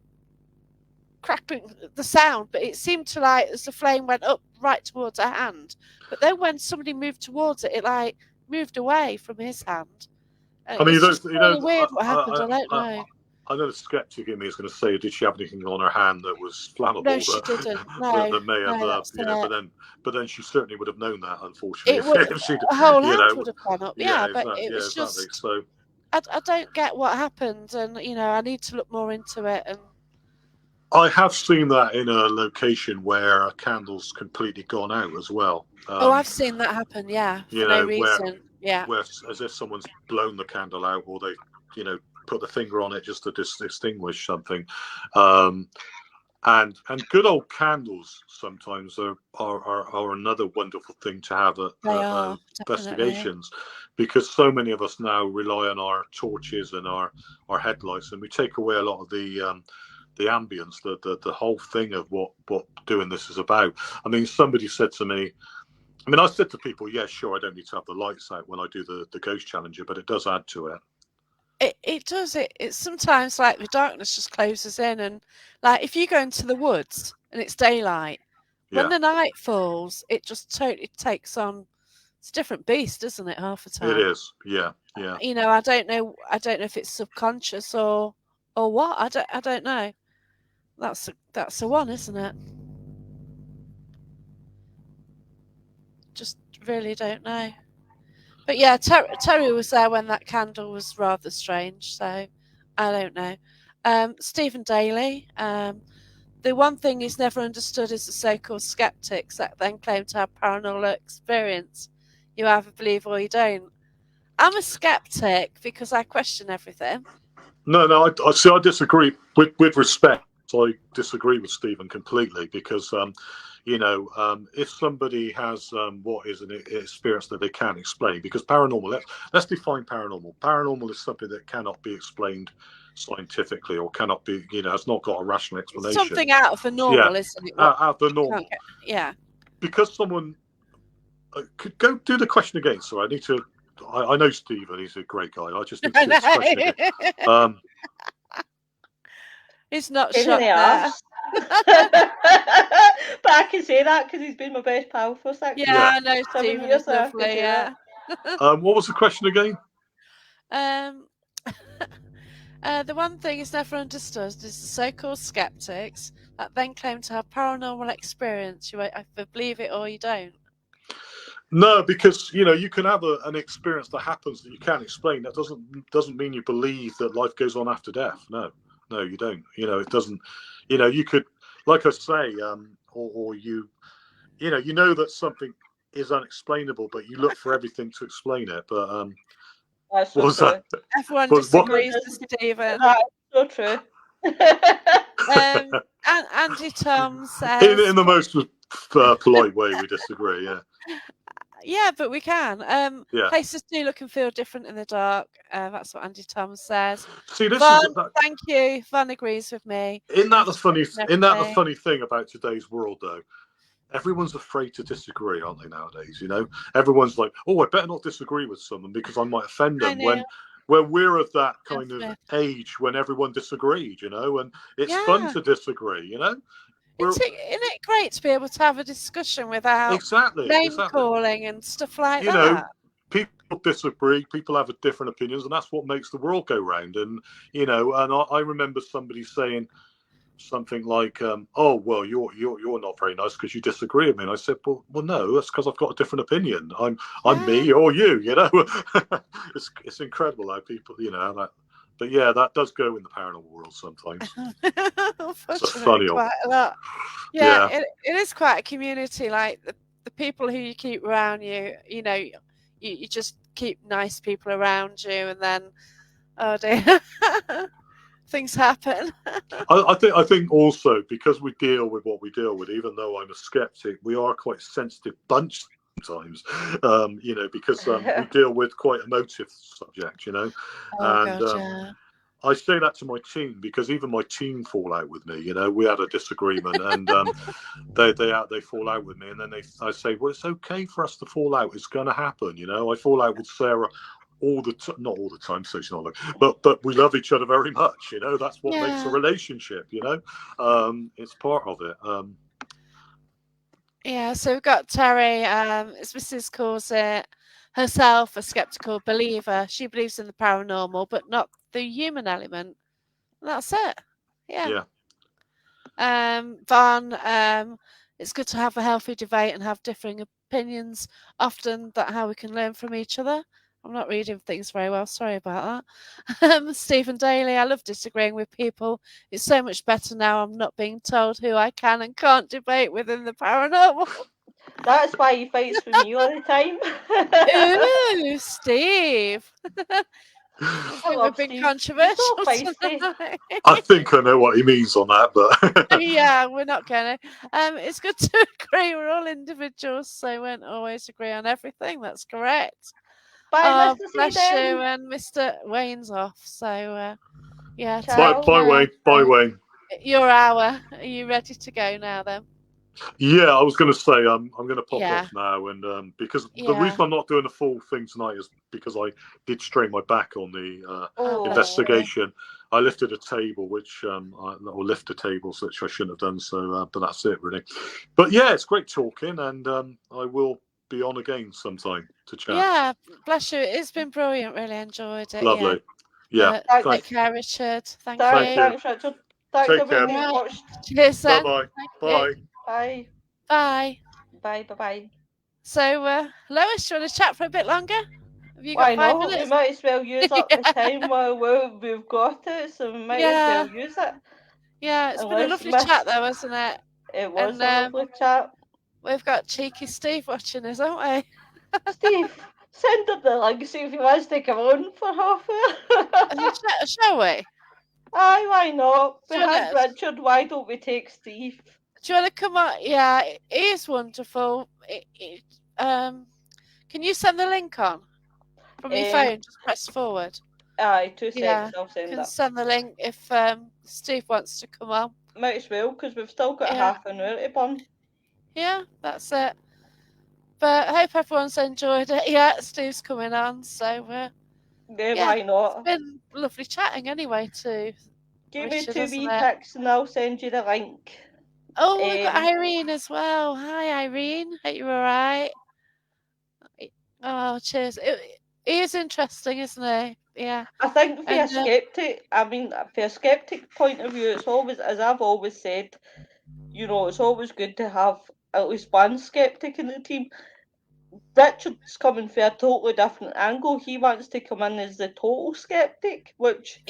crackling the sound, but it seemed to, like, as the flame went up right towards her hand, but then when somebody moved towards it, it like moved away from his hand. I mean, It's just really weird what happened. I don't know. I know the skeptic in me is going to say, did she have anything on her hand that was No, flammable she didn't. that may have, No, that's it. but then she certainly would have known that, unfortunately, It would, if she'd, a whole you hand know, would have gone up. yeah, Yeah, but exactly, it yeah, was exactly. just, So I don't get what happened, and I need to look more into it. And I have seen that in a location where a candle's completely gone out as well. I've seen that happen. Yeah, for no reason. Yeah. Where as if someone's blown the candle out, or they, put the finger on it just to distinguish something. And good old candles sometimes are another wonderful thing to have at They are, investigations, because so many of us now rely on our torches and our headlights, and we take away a lot of the ambience, the whole thing of what doing this is about. I mean, somebody said to me, I mean, I said to people, yeah, sure, I don't need to have the lights out when I do the Ghost Challenger, but it does add to it. It does. It's sometimes like the darkness just closes in, and like if you go into the woods and it's daylight, when the night falls, it just totally takes on. It's a different beast, isn't it? Half the time. It is. Yeah. I don't know. I don't know if it's subconscious or what. I don't know. That's the one, isn't it? Just really don't know. But yeah, Terry was there when that candle was rather strange, so I don't know. Stephen Daly, the one thing he's never understood is the so-called skeptics that then claim to have paranormal experience. You either believe or you don't. I'm a skeptic because I question everything. No, I see. I disagree with respect. I disagree with Stephen completely, because if somebody has what is an experience that they can't explain, because paranormal, let's define paranormal. Paranormal is something that cannot be explained scientifically, or cannot be, has not got a rational explanation. It's something out of the normal, isn't it? Out of the normal. Yeah. Because someone could go do the question again. So I need to. I know Stephen. He's a great guy. I just need to do this question again. He's not shot there. But I can say that because he's been my best pal for 6 years. Yeah, I know Stephen is lovely. Yeah. What was the question again? The one thing is never understood is the so-called skeptics that then claim to have paranormal experience. You either believe it or you don't. No, because you can have an experience that happens that you can't explain. That doesn't mean you believe that life goes on after death. No, you don't. It doesn't. You could, like I say, or you know that something is unexplainable, but you look for everything to explain it. But that's so what was true. that? Everyone disagrees with Stephen. That's so true. Andy Tom says in the most polite way, we disagree. Yeah. Yeah, but we can. Yeah. Places do look and feel different in the dark. That's what Andy Tom says. See, this Von, is thank you. Von agrees with me. Isn't that the funny thing about today's world, though? Everyone's afraid to disagree, aren't they, nowadays? Everyone's like, oh, I better not disagree with someone because I might offend them. When we're of that kind of age when everyone disagreed, and it's fun to disagree, Isn't it great to be able to have a discussion without name calling and stuff like that? People disagree, people have different opinions, and that's what makes the world go round. And I remember somebody saying something like, "Oh, well, you're not very nice because you disagree with me." And I said, "Well, no, that's because I've got a different opinion. I'm me or you." It's incredible how people, how that. But yeah, that does go in the paranormal world sometimes. It's funny. Quite a lot. Yeah. It is quite a community. Like the people who you keep around you, you just keep nice people around you, and then, oh dear. things happen. I think also because we deal with what we deal with, even though I'm a skeptic, we are quite a sensitive bunch sometimes, because we deal with quite emotive subjects, Oh and God, yeah. I say that to my team because even my team fall out with me. We had a disagreement, and they fall out with me, and then I say, well, it's okay for us to fall out. It's going to happen. I fall out with Sarah not all the time, so she's not like, but we love each other very much. That's what makes a Yeah. relationship. It's part of it. Yeah, so we've got Terry, as Mrs. calls it, herself a skeptical believer. She believes in the paranormal, but not the human element. That's it. Yeah. Van, it's good to have a healthy debate and have differing opinions. Often that how we can learn from each other. I'm not reading things very well. Sorry about that. Stephen Daly, I love disagreeing with people. It's so much better now. I'm not being told who I can and can't debate within the paranormal. That's why he fights with me all the time. Ooh, Steve. I think we've love been Steve. controversial He's so feisty. tonight. I think I know what he means on that, but Yeah, we're not gonna. It's good to agree. We're all individuals, so we won't always agree on everything. That's correct. Bye, Oh, Mr. bless you. Seaden. And Mr. Wayne's off, so yeah, bye, take Ciao. bye, care. Wayne. Bye, Wayne. Your hour. Are you ready to go now? Then. Yeah, I was going to say I'm going to pop Yeah. off now, and because the Yeah. reason I'm not doing the full thing tonight is because I did strain my back on the Oh, bless investigation. I lifted a table, or lift a table, which I shouldn't have done. So, but that's it, really. But yeah, it's great talking, and I will be on again sometime to chat. Yeah, bless you. It's been brilliant. Really enjoyed it. Lovely. Yeah. Take care, Richard. Thank you. Thanks, Richard. Thanks, Take everyone care. who's watched. Cheers, then. Bye-bye. Thank you. Bye. Bye. Bye. Bye. So, Lois, do you want to chat for a bit longer? Have you Why got 5 not? We minutes? might as well use up the time while we've got it, so we might as well use it. Yeah, it's been a Unless lovely Miss- chat, though, hasn't it? It was And a lovely chat. we've got cheeky Steve watching us, haven't we? Steve, send him the link, see if he wants to come on for half hour. Shall we? Aye, why not? We Shall had we? Richard, why don't we take Steve? Do you want to come on? Yeah, it is wonderful. Can you send the link on from your phone? Just press forward. Aye, 2 Yeah, seconds, I'll send can that. send the link if Steve wants to come on. Might as well, because we've still got Yeah. half an hour to burn. Yeah, that's it. But I hope everyone's enjoyed it. Yeah, Steve's coming on, so Why not? it's been lovely chatting anyway too. Give Richard, me 2 hasn't wee it? ticks and I'll send you the link. Oh, we've got Irene as well. Hi, Irene. Hope you're all right. Oh, cheers. It is interesting, isn't it? Yeah. I think for a skeptic, for a skeptic point of view, it's always, as I've always said, it's always good to have at least one skeptic in the team. Richard's coming from a totally different angle. He wants to come in as the total skeptic, which,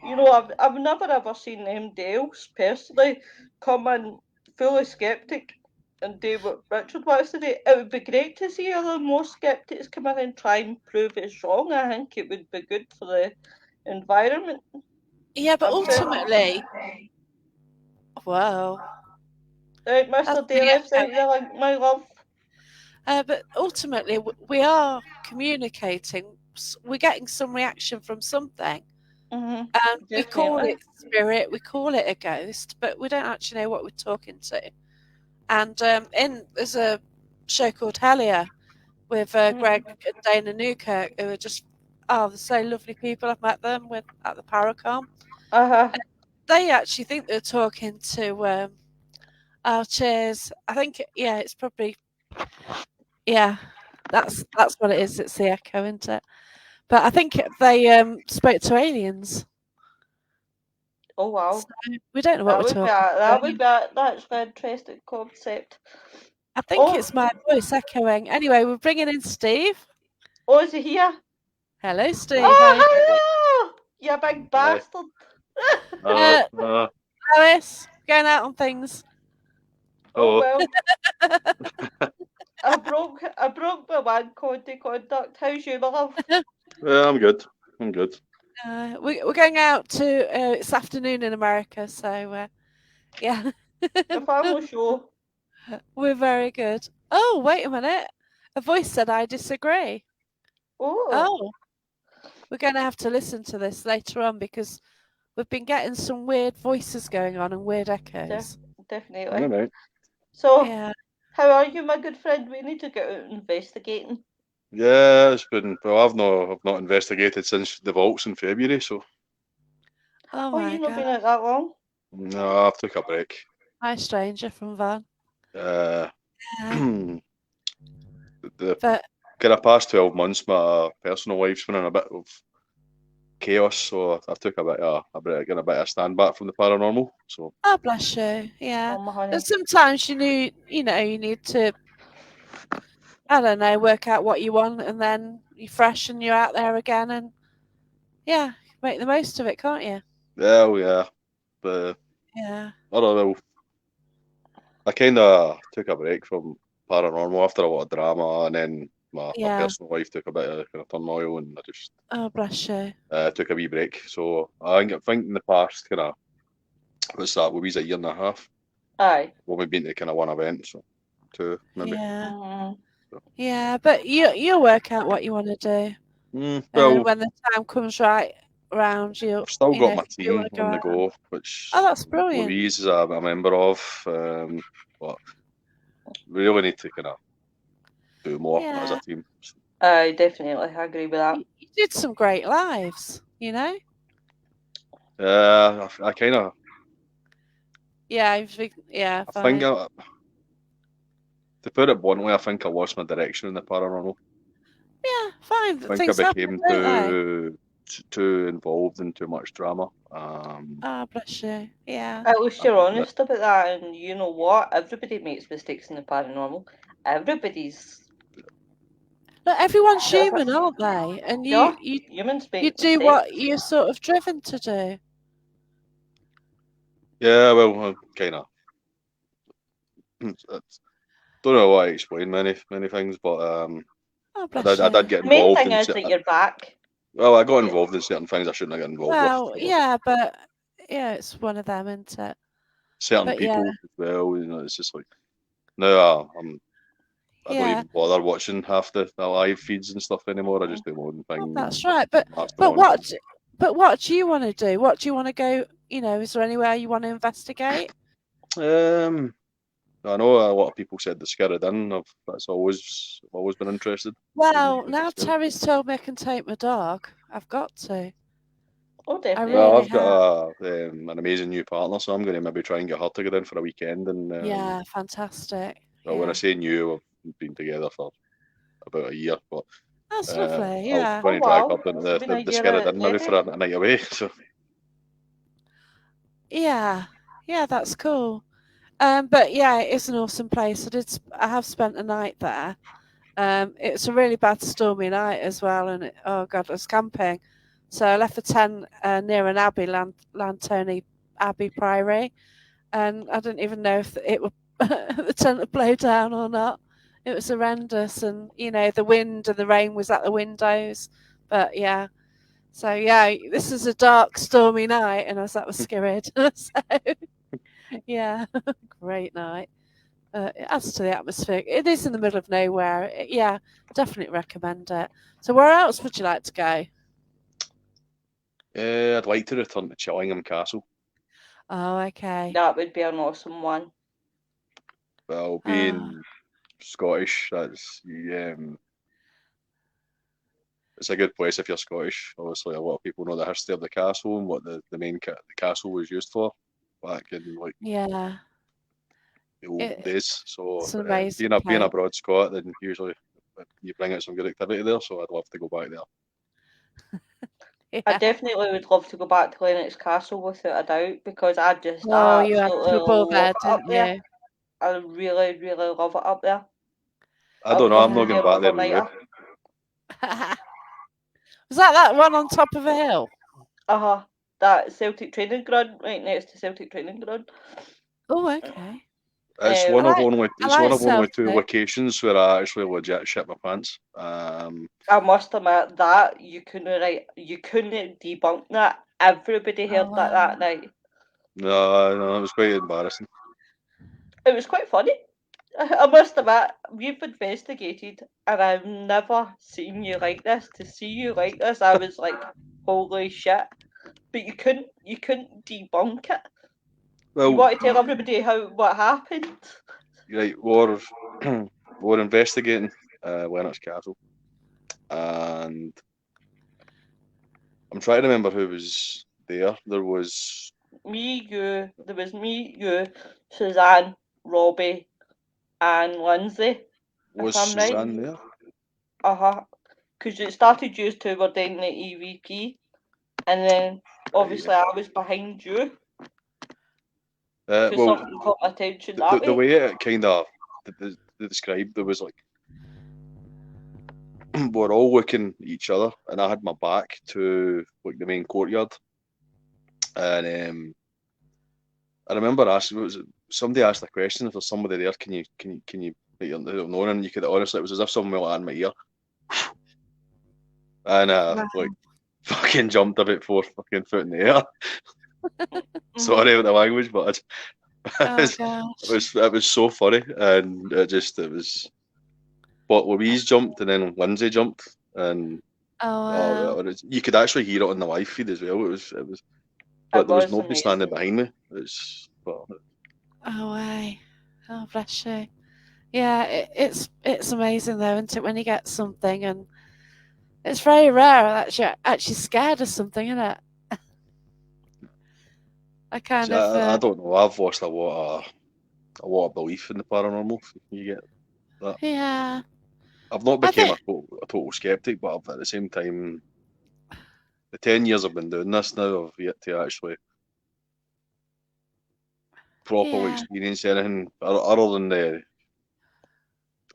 I've never ever seen MD else personally come in fully skeptic and do what Richard wants to do. It would be great to see other more skeptics come in and try and prove it's wrong. I think it would be good for the environment. Yeah, but ultimately, whoa. Right, Mr. Daly, sent the link, my love. But ultimately, we are communicating. We're getting some reaction from something. Mm-hmm. And we call it spirit, we call it a ghost, but we don't actually know what we're talking to. And there's a show called Hellier with Greg and Dana Newkirk, who are just, they're so lovely people. I've met them at the Paracom. They actually think they're talking to our chairs. I think, it's probably, that's what it is. It's the echo, isn't it? But I think they spoke to aliens. Oh wow! So we don't know what we're talking about. That's an interesting concept. I think it's my voice echoing. Anyway, we're bringing in Steve. Oh, is he here? Hello, Steve. Oh, hello! You big bastard. Lois, going out on things. Oh well. I broke my one code to conduct. How's you, my love? I'm good. We're going out to it's afternoon in America, so yeah. A family show. We're very good. Oh, wait a minute. A voice said I disagree. Oh, Oh, we're going to have to listen to this later on because we've been getting some weird voices going on and weird echoes. definitely. All right. So, Yeah. how are you, my good friend? We need to get out investigating. Yeah, it's been. Well, I've not investigated since the vaults in February, so Oh Oh, my you've not God. been out that long? no, I've took a break. Hi, stranger from Van. Uh, Yeah. the But kind of past 12 months, my personal life's been in a bit of chaos, so I've took a bit of a stand back from the paranormal. So oh, bless you. Yeah. Oh, my honey. And sometimes you need to, I don't know, work out what you want, and then you're fresh and you're out there again, and yeah, make the most of it, can't you? yeah, but Yeah. I don't know. I kind of took a break from paranormal after a lot of drama, and then my Yeah. personal life took a bit of kind of turmoil, and I just Oh, bless you. took a wee break. So I think in the past kind of what's that? We've a year and a half. Aye. Well, we've been to kind of one event, so two maybe. Yeah. Mm. Yeah, but you'll work out what you want to do, and Well, when the time comes right round, I've still got my if you do team want to go on the out. go, which Oh, that's brilliant. Louise is a member of, but we really need to kind of do more as a Yeah, team. Aye, definitely. I agree with that. you did some great lives, I kind of, Yeah, I think, fine. to put it bluntly, I think I lost my direction in the paranormal. Yeah, fine. I think Things I happen, became don't they? too involved in too much drama. Oh, bless you. Yeah. At least you're And honest about that, and you know what? Everybody makes mistakes in the paranormal. Everybody's. Look, everyone's human, aren't they? And Yeah, you humans you make do mistakes. what you're sort of driven to do. yeah, well, kind of. Don't know why I explain many things, but Oh, I bless did you. get The main involved thing in is that you're back. well, I got involved in certain things I shouldn't have got involved with. Well, yeah, but yeah, it's one of them, isn't it? Certain But yeah, people as well. It's just like now I don't yeah. even bother watching half the live feeds and stuff anymore. I just do my own Oh, thing. that's right. But That's but on. what do you want to do? What do you want to go? Is there anywhere you want to investigate? I know a lot of people said the Scarred Inn. That's always been interested. Well, now Terry's told me I can take my dog. I've got to. Oh, I definitely. Well, really I've have. got an amazing new partner, so I'm going to maybe try and get her to go down for a weekend. And Yeah, fantastic. well, when I Yeah. say new, we've been together for about a year, but That's lovely. I'll Yeah. going to Oh, drag wow. her down It's to been a the year Scarred Inn maybe for already. a night away. So Yeah. Yeah, that's cool. But yeah, it's an awesome place. I have spent a night there. It's a really bad stormy night as well, and oh god, I was camping. So I left the tent near an abbey, Lantoni Abbey Priory, and I didn't even know if it would the tent would blow down or not. It was horrendous, and the wind and the rain was at the windows. But yeah, so yeah, this is a dark, stormy night, and I was scared. So yeah, great night. It adds to the atmosphere. It is in the middle of nowhere. Yeah, definitely recommend it. So where else would you like to go? I'd like to return to Chillingham Castle. Oh, okay. That would be an awesome one. Well, being Scottish, it's a good place if you're Scottish. Obviously, a lot of people know the history of the castle and what the the castle was used for back in like Yeah, the old it, days. So it's an amazing being a place. broad Scot, then usually you bring out some good activity there. So I'd love to go back there. I Yeah. definitely would love to go back to Lennox Castle without a doubt because I just Oh, you had absolutely trouble there, love it up didn't there. you? I really, really love it up there. I don't know. I'm not be going an back there now. overnighter. Was that one on top of a hill? That Celtic training ground right next to Celtic training ground. Oh, okay. It's I one of like- only I it's one like of only two self-tape. locations where I actually legit shit my pants. I must admit that you couldn't debunk that. Everybody heard Oh, that night. No, it was quite embarrassing. It was quite funny. I must admit, we've investigated, and I've never seen you like this. To see you like this, I was like, holy shit! But you couldn't debunk it. You Well, want to tell everybody what happened? right, we're investigating Lennox Castle, and I'm trying to remember who was there. There was There was me, you, Suzanne, Robbie, and Lindsay. If I'm right. Suzanne there? Because it started you two were doing the EVP, and then obviously I was behind you because Well, something caught my attention that the way. way it kind of they described, there was like we're all looking at each other, and I had my back to like the main courtyard, and I remember asking, somebody asked a question, if there's somebody there, can you make your known? And you could honestly, it was as if someone went in my ear, and wow. like fucking jumped about 4 foot in the air. Mhm. Sorry about the language, but Oh gosh. it was so funny, and it was. But Louise jumped, and then Lindsay jumped, and Oh wow. you could actually hear it on the live feed as well. It was, but It there was was nobody standing amazing. behind me. Well, Oh way. Oh bless you. Yeah, it's amazing though, isn't it, when you get something, and it's very rare that you're actually scared of something, isn't it? I kind see, of I don't know. I've lost a lot of belief in the paranormal. You get that. yeah. I've not I become think a total skeptic, but at the same time, the 10 years I've been doing this now, I've yet to actually properly yeah. experience anything other than the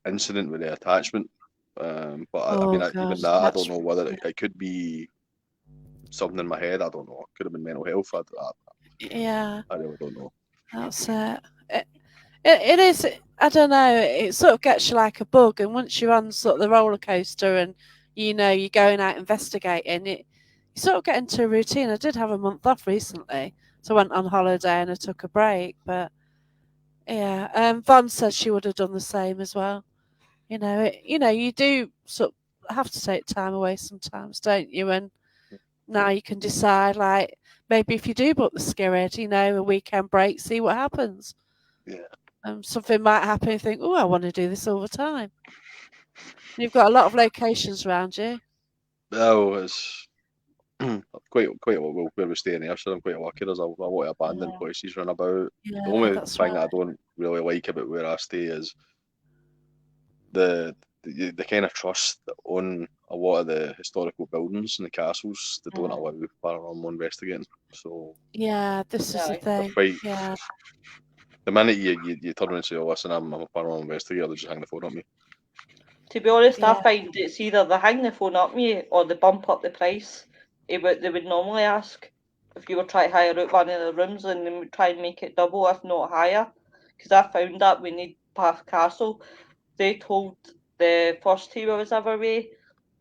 incident with the attachment. But I mean, Oh even gosh, that, I don't that's know whether it could be something in my head. I don't know. It could have been mental health. yeah. I really don't know. That's it. It is. I don't know. It sort of gets you like a bug, and once you're on sort of the roller coaster, and you're going out investigating it, you sort of get into a routine. I did have a month off recently, so I went on holiday and I took a break. But yeah, Von said she would have done the same as well. You do sort of have to take time away sometimes, don't you? And now you can decide, like, maybe if you do book the skirred, a weekend break, see what happens. Yeah. Something might happen. You think, oh, I want to do this all the time. You've got a lot of locations around you. No, it's quite well where we stay in Ayrshire. I'm quite lucky. There's a lot of abandoned Yeah. places run about. The Yeah, only that's thing right. I don't really like about where I stay is the kind of trust on a lot of the historical buildings and the castles that don't allow paranormal investigating. So Yeah, this is the Aye. they're thing. quite. Yeah, The minute you turn around and say, "Oh, listen, I'm a paranormal investigator," they just hang the phone on me. To be honest, I yeah, find it's either they hang the phone up me or they bump up the price. They would normally ask if you were trying to hire out one of the rooms, and they would try and make it double, if not higher. Because I found that we need Bath Castle. They told the first time I was ever away,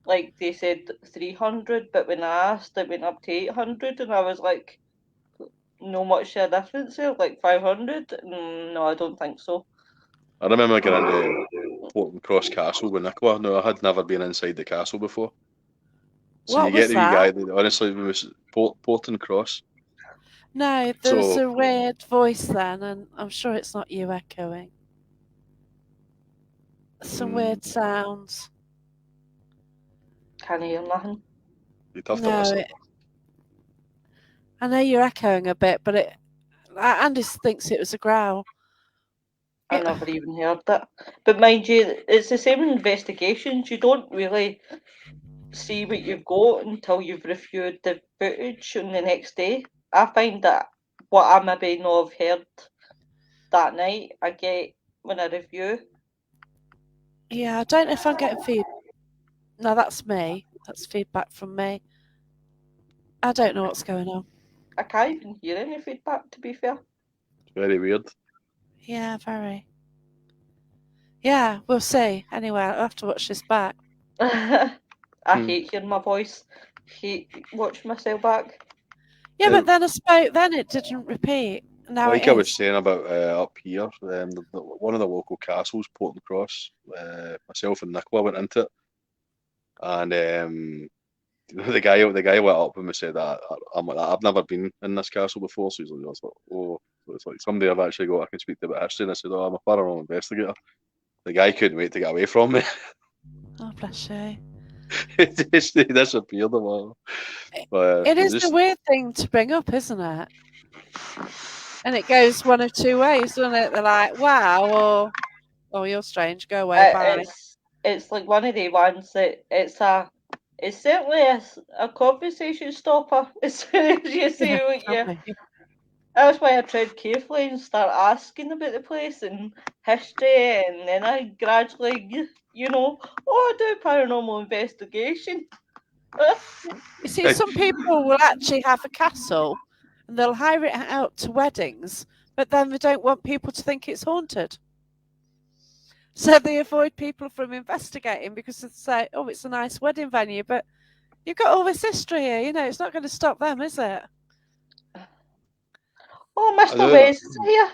like they said 300, but when I asked, it went up to 800, and I was like, no much of a difference there, like 500. No, I don't think so. I remember getting into Portland Cross Castle with Nicola. No, I had never been inside the castle before. So what you get was the wee that? guy. Honestly, it was Portland Cross. No, there was So a weird voice then, and I'm sure it's not you echoing. Some weird sounds. Can't hear nothing. you tough to No, listen. I know you're echoing a bit, but Andy thinks it was a growl. I never even heard that. But mind you, it's the same in investigations. You don't really see what you've got until you've reviewed the footage on the next day. I find that what I maybe not have heard that night, I get when I review. Yeah, I don't know if I'm getting feed. No, that's me. That's feedback from me. I don't know what's going on. I can't even hear any feedback, to be fair. It's very weird. Yeah, very. Yeah, we'll see. Anyway, I'll have to watch this back. I hate hearing my voice. Hate watching myself back. Yeah, but then I spoke. Then it didn't repeat. Now Like it I was is. saying about up here, one of the local castles, Portland Cross, myself and Nicola went into it, and the guy went up and said that I'm like, I've never been in this castle before, so I was like, oh, so it's like somebody I've actually got I can speak to about history, and I said, oh, I'm a paranormal investigator. The guy couldn't wait to get away from me. Oh, bless you. He disappeared a while. But It is just, a weird thing to bring up, isn't it? And it goes one of two ways, doesn't it? They're like, wow, or oh, you're strange, go away, bye. It's like one of the ones that it's certainly a conversation stopper as soon as you say what you. Probably. That's why I tread carefully and start asking about the place and history, and then I gradually, I do paranormal investigation. You see, some people will actually have a castle and they'll hire it out to weddings, but then they don't want people to think it's haunted. So they avoid people from investigating because they say, oh, it's a nice wedding venue, but you've got all this history here, it's not going to stop them, is it? Oh, Mr. West is here.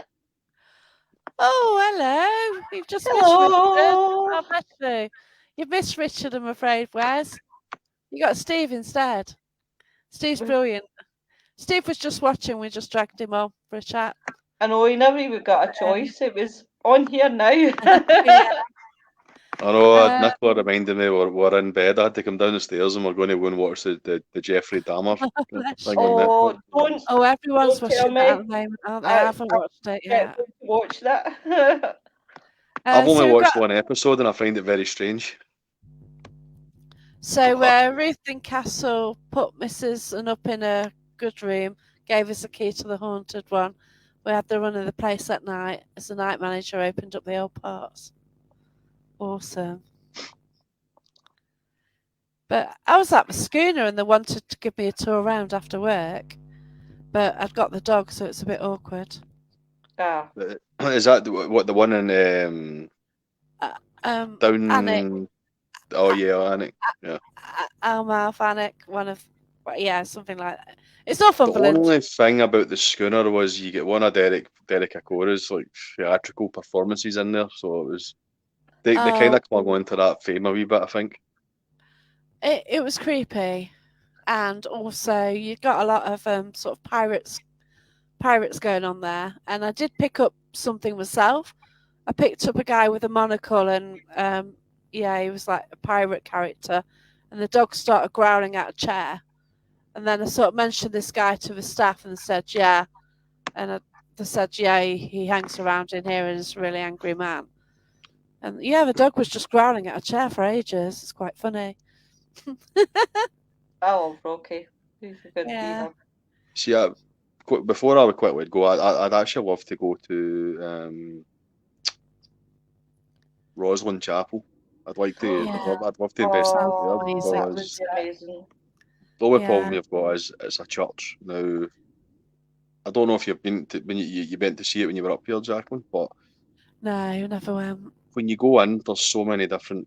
Oh, hello. You've just missed Richard. Oh, bless you. You've missed Richard, I'm afraid, Wes. You got Steve instead. Steve's brilliant. Steve was just watching. We just dragged him on for a chat. I know, he never even got a choice. It was on here now. Yeah. I know, Nicola reminded me we're in bed. I had to come down the stairs and we're going to go and watch the Jeffrey Dahmer thing on Netflix. Don't. Everyone's don't tell watching me. that at the moment, aren't they? I haven't watched it yet. Watch that. I've only watched one episode and I find it very strange. So Ruth in Castle put Mrs. and up in a good room, gave us a key to the haunted one. We had the run of the place that night as the night manager opened up the old parts. Awesome. But I was at the schooner and they wanted to give me a tour around after work. But I'd got the dog, so it's a bit awkward. Is that what the one in down? Anik. Oh yeah, Anik. Yeah. Almouth, Anik, something like that. It's Northumberland. The only thing about the schooner was you get one of Derek Acorah's like theatrical performances in there, so it was they kind of clung on to that fame a wee bit, I think. It was creepy, and also you got a lot of sort of pirates going on there. And I did pick up something myself. I picked up a guy with a monocle, and he was like a pirate character, and the dog started growling at a chair. And then I sort of mentioned this guy to the staff and said, yeah. And they said, yeah, he hangs around in here and is a really angry man. And yeah, the dog was just growling at a chair for ages. It's quite funny. I love Rocky. He's a good hero. See, before I would quickly go, I'd actually love to go to Roslyn Chapel. I'd like to. I'd love to investigate there because amazing. the only problem you've got is it's a church. Now, I don't know if you've been to when you went to see it when you were up here, Jacqueline, but no, never went. When you go in, there's so many different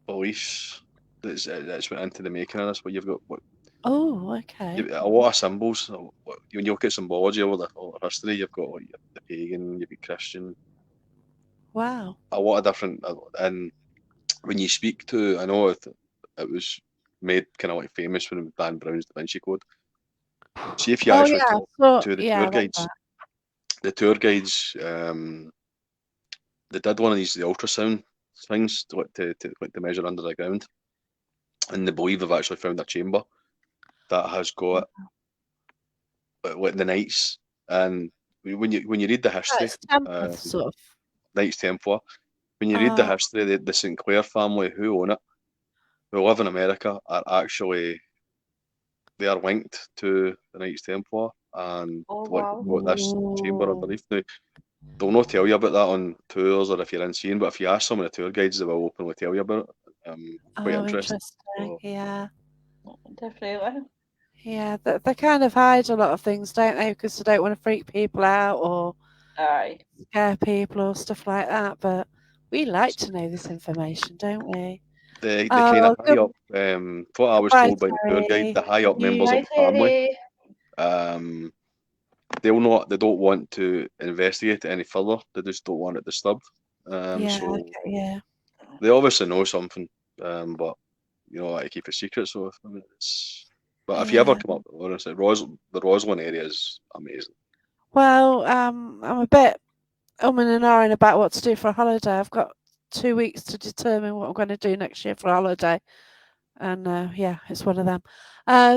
beliefs that's went into the making of this. But you've got a lot of symbols. When you look at symbology over the history, you've got like the pagan, you've got Christian. Wow. A lot of different, and when you speak to, I know it was made kind of like famous when Dan Brown's Da Vinci Code. See if you actually talk to the tour guides. The tour guides, they did one of these the ultrasound things to measure under the ground, and they believe they've actually found a chamber that has got like the knights. And when you read the history, sort of. Knights Templar. When you read the history, the St. Clair family who own it, who live in America, are actually they are linked to the Knights Templar and what this chamber underneath. Now, they'll not tell you about that on tours or if you're in scene, but if you ask some of the tour guides, they will openly tell you about it. Quite interesting. So, yeah. Definitely. Yeah, they kind of hide a lot of things, don't they? Because they don't want to freak people out or Aye. scare people or stuff like that. But we like to know this information, don't we? The kind of high Good, up, what I was goodbye, told by the tour guide, Terry. the high up members of Hi, the family, Terry. they don't want to investigate it any further. They just don't want it disturbed. Yeah, So okay, yeah. they obviously know something, but you know, like to keep it secret. So, I mean, but if you ever Yeah. come up, honestly, the Roslyn area is amazing. Well, I'm a bit and ahhing about what to do for a holiday. I've got 2 weeks to determine what I'm going to do next year for a holiday, and yeah, it's one of them.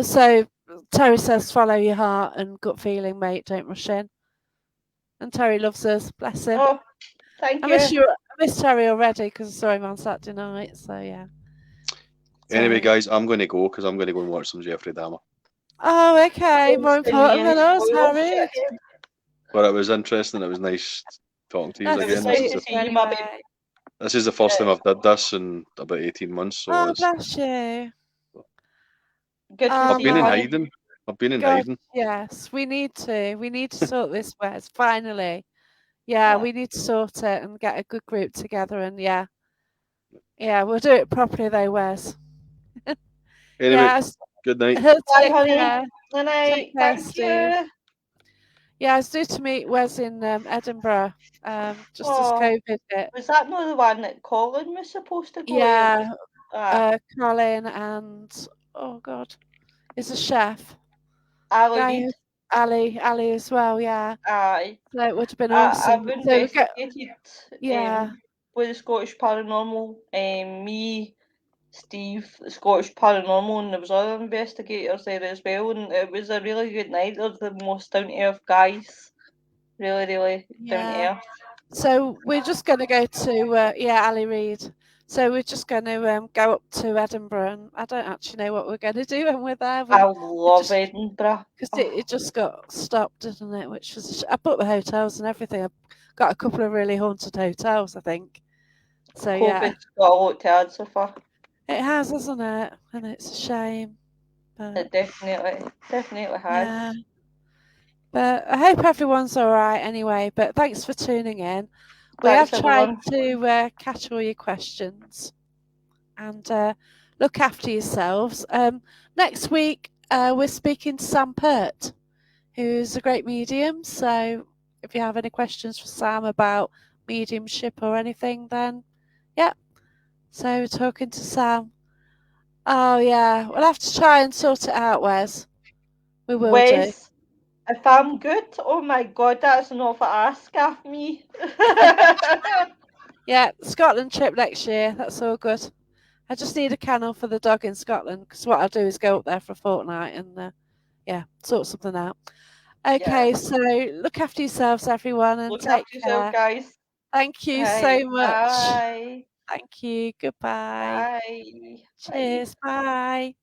So Terry says, "Follow your heart and gut feeling, mate. Don't rush in." And Terry loves us. Bless him. Oh, thank I you. miss you. I miss Terry already because I saw him on Saturday night. So yeah. Anyway, So- guys, I'm going to go because I'm going to go and watch some Jeffrey Dahmer. Oh, okay. More Thanks to important me than and us, spoil Harry. shit. But it was interesting. It was nice talking to you Nice to again. Nice speak to to see you you, my baby. anyway. This is the first time I've did this in about 18 months. So Oh, bless you. Good to Oh, I've been in man. hiding. I've been in God, hiding. yes, we need to. We need to sort this, Wes. Finally, yeah, we need to sort it and get a good group together. And yeah, we'll do it properly, though, Wes. Anyway, Yeah, good night. Bye, take honey. care. Good Take night. care, Thank Steve. you. Yeah, I was due to meet Wes in Edinburgh, just as Oh, COVID hit. was that not the one that Colin was supposed to go to? Yeah, Ah, Colin and oh God, is a chef. Ali Guy Reid. who- Ali as well. Yeah, Aye. so it would have been awesome. I've So we get investigated yeah. with the Scottish Paranormal. Me, Steve, the Scottish Paranormal, and there was other investigators there as well, and it was a really good night. They're the most down to earth guys. Really, really down to Yeah. earth. So we're just going to go to Ali Reid. So we're just going to go up to Edinburgh, and I don't actually know what we're going to do when we're there. I love Edinburgh. Because it just got stopped, didn't it? Which was I booked the hotels and everything. I've got a couple of really haunted hotels, I think. So yeah, COVID's got a lot to answer for. it has, hasn't it? And it's a shame. But It definitely has. yeah. But I hope everyone's all right anyway. But thanks for tuning in. We Thanks, have tried everyone. to catch all your questions and look after yourselves. Next week, we're speaking to Sam Pert, who's a great medium. So if you have any questions for Sam about mediumship or anything, then yeah. So we're talking to Sam. Oh yeah, we'll have to try and sort it out, Wes. We will do. Wes, if I'm good, oh my god, that's an awful ask of me. Yeah, Scotland trip next year. That's all good. I just need a kennel for the dog in Scotland because what I'll do is go up there for a fortnight and yeah, sort something out. Okay, so look after yourselves, everyone, and Look take after yourself, care. guys. Thank you Right, so much. bye. Thank you. Goodbye. Bye. Cheers. Bye.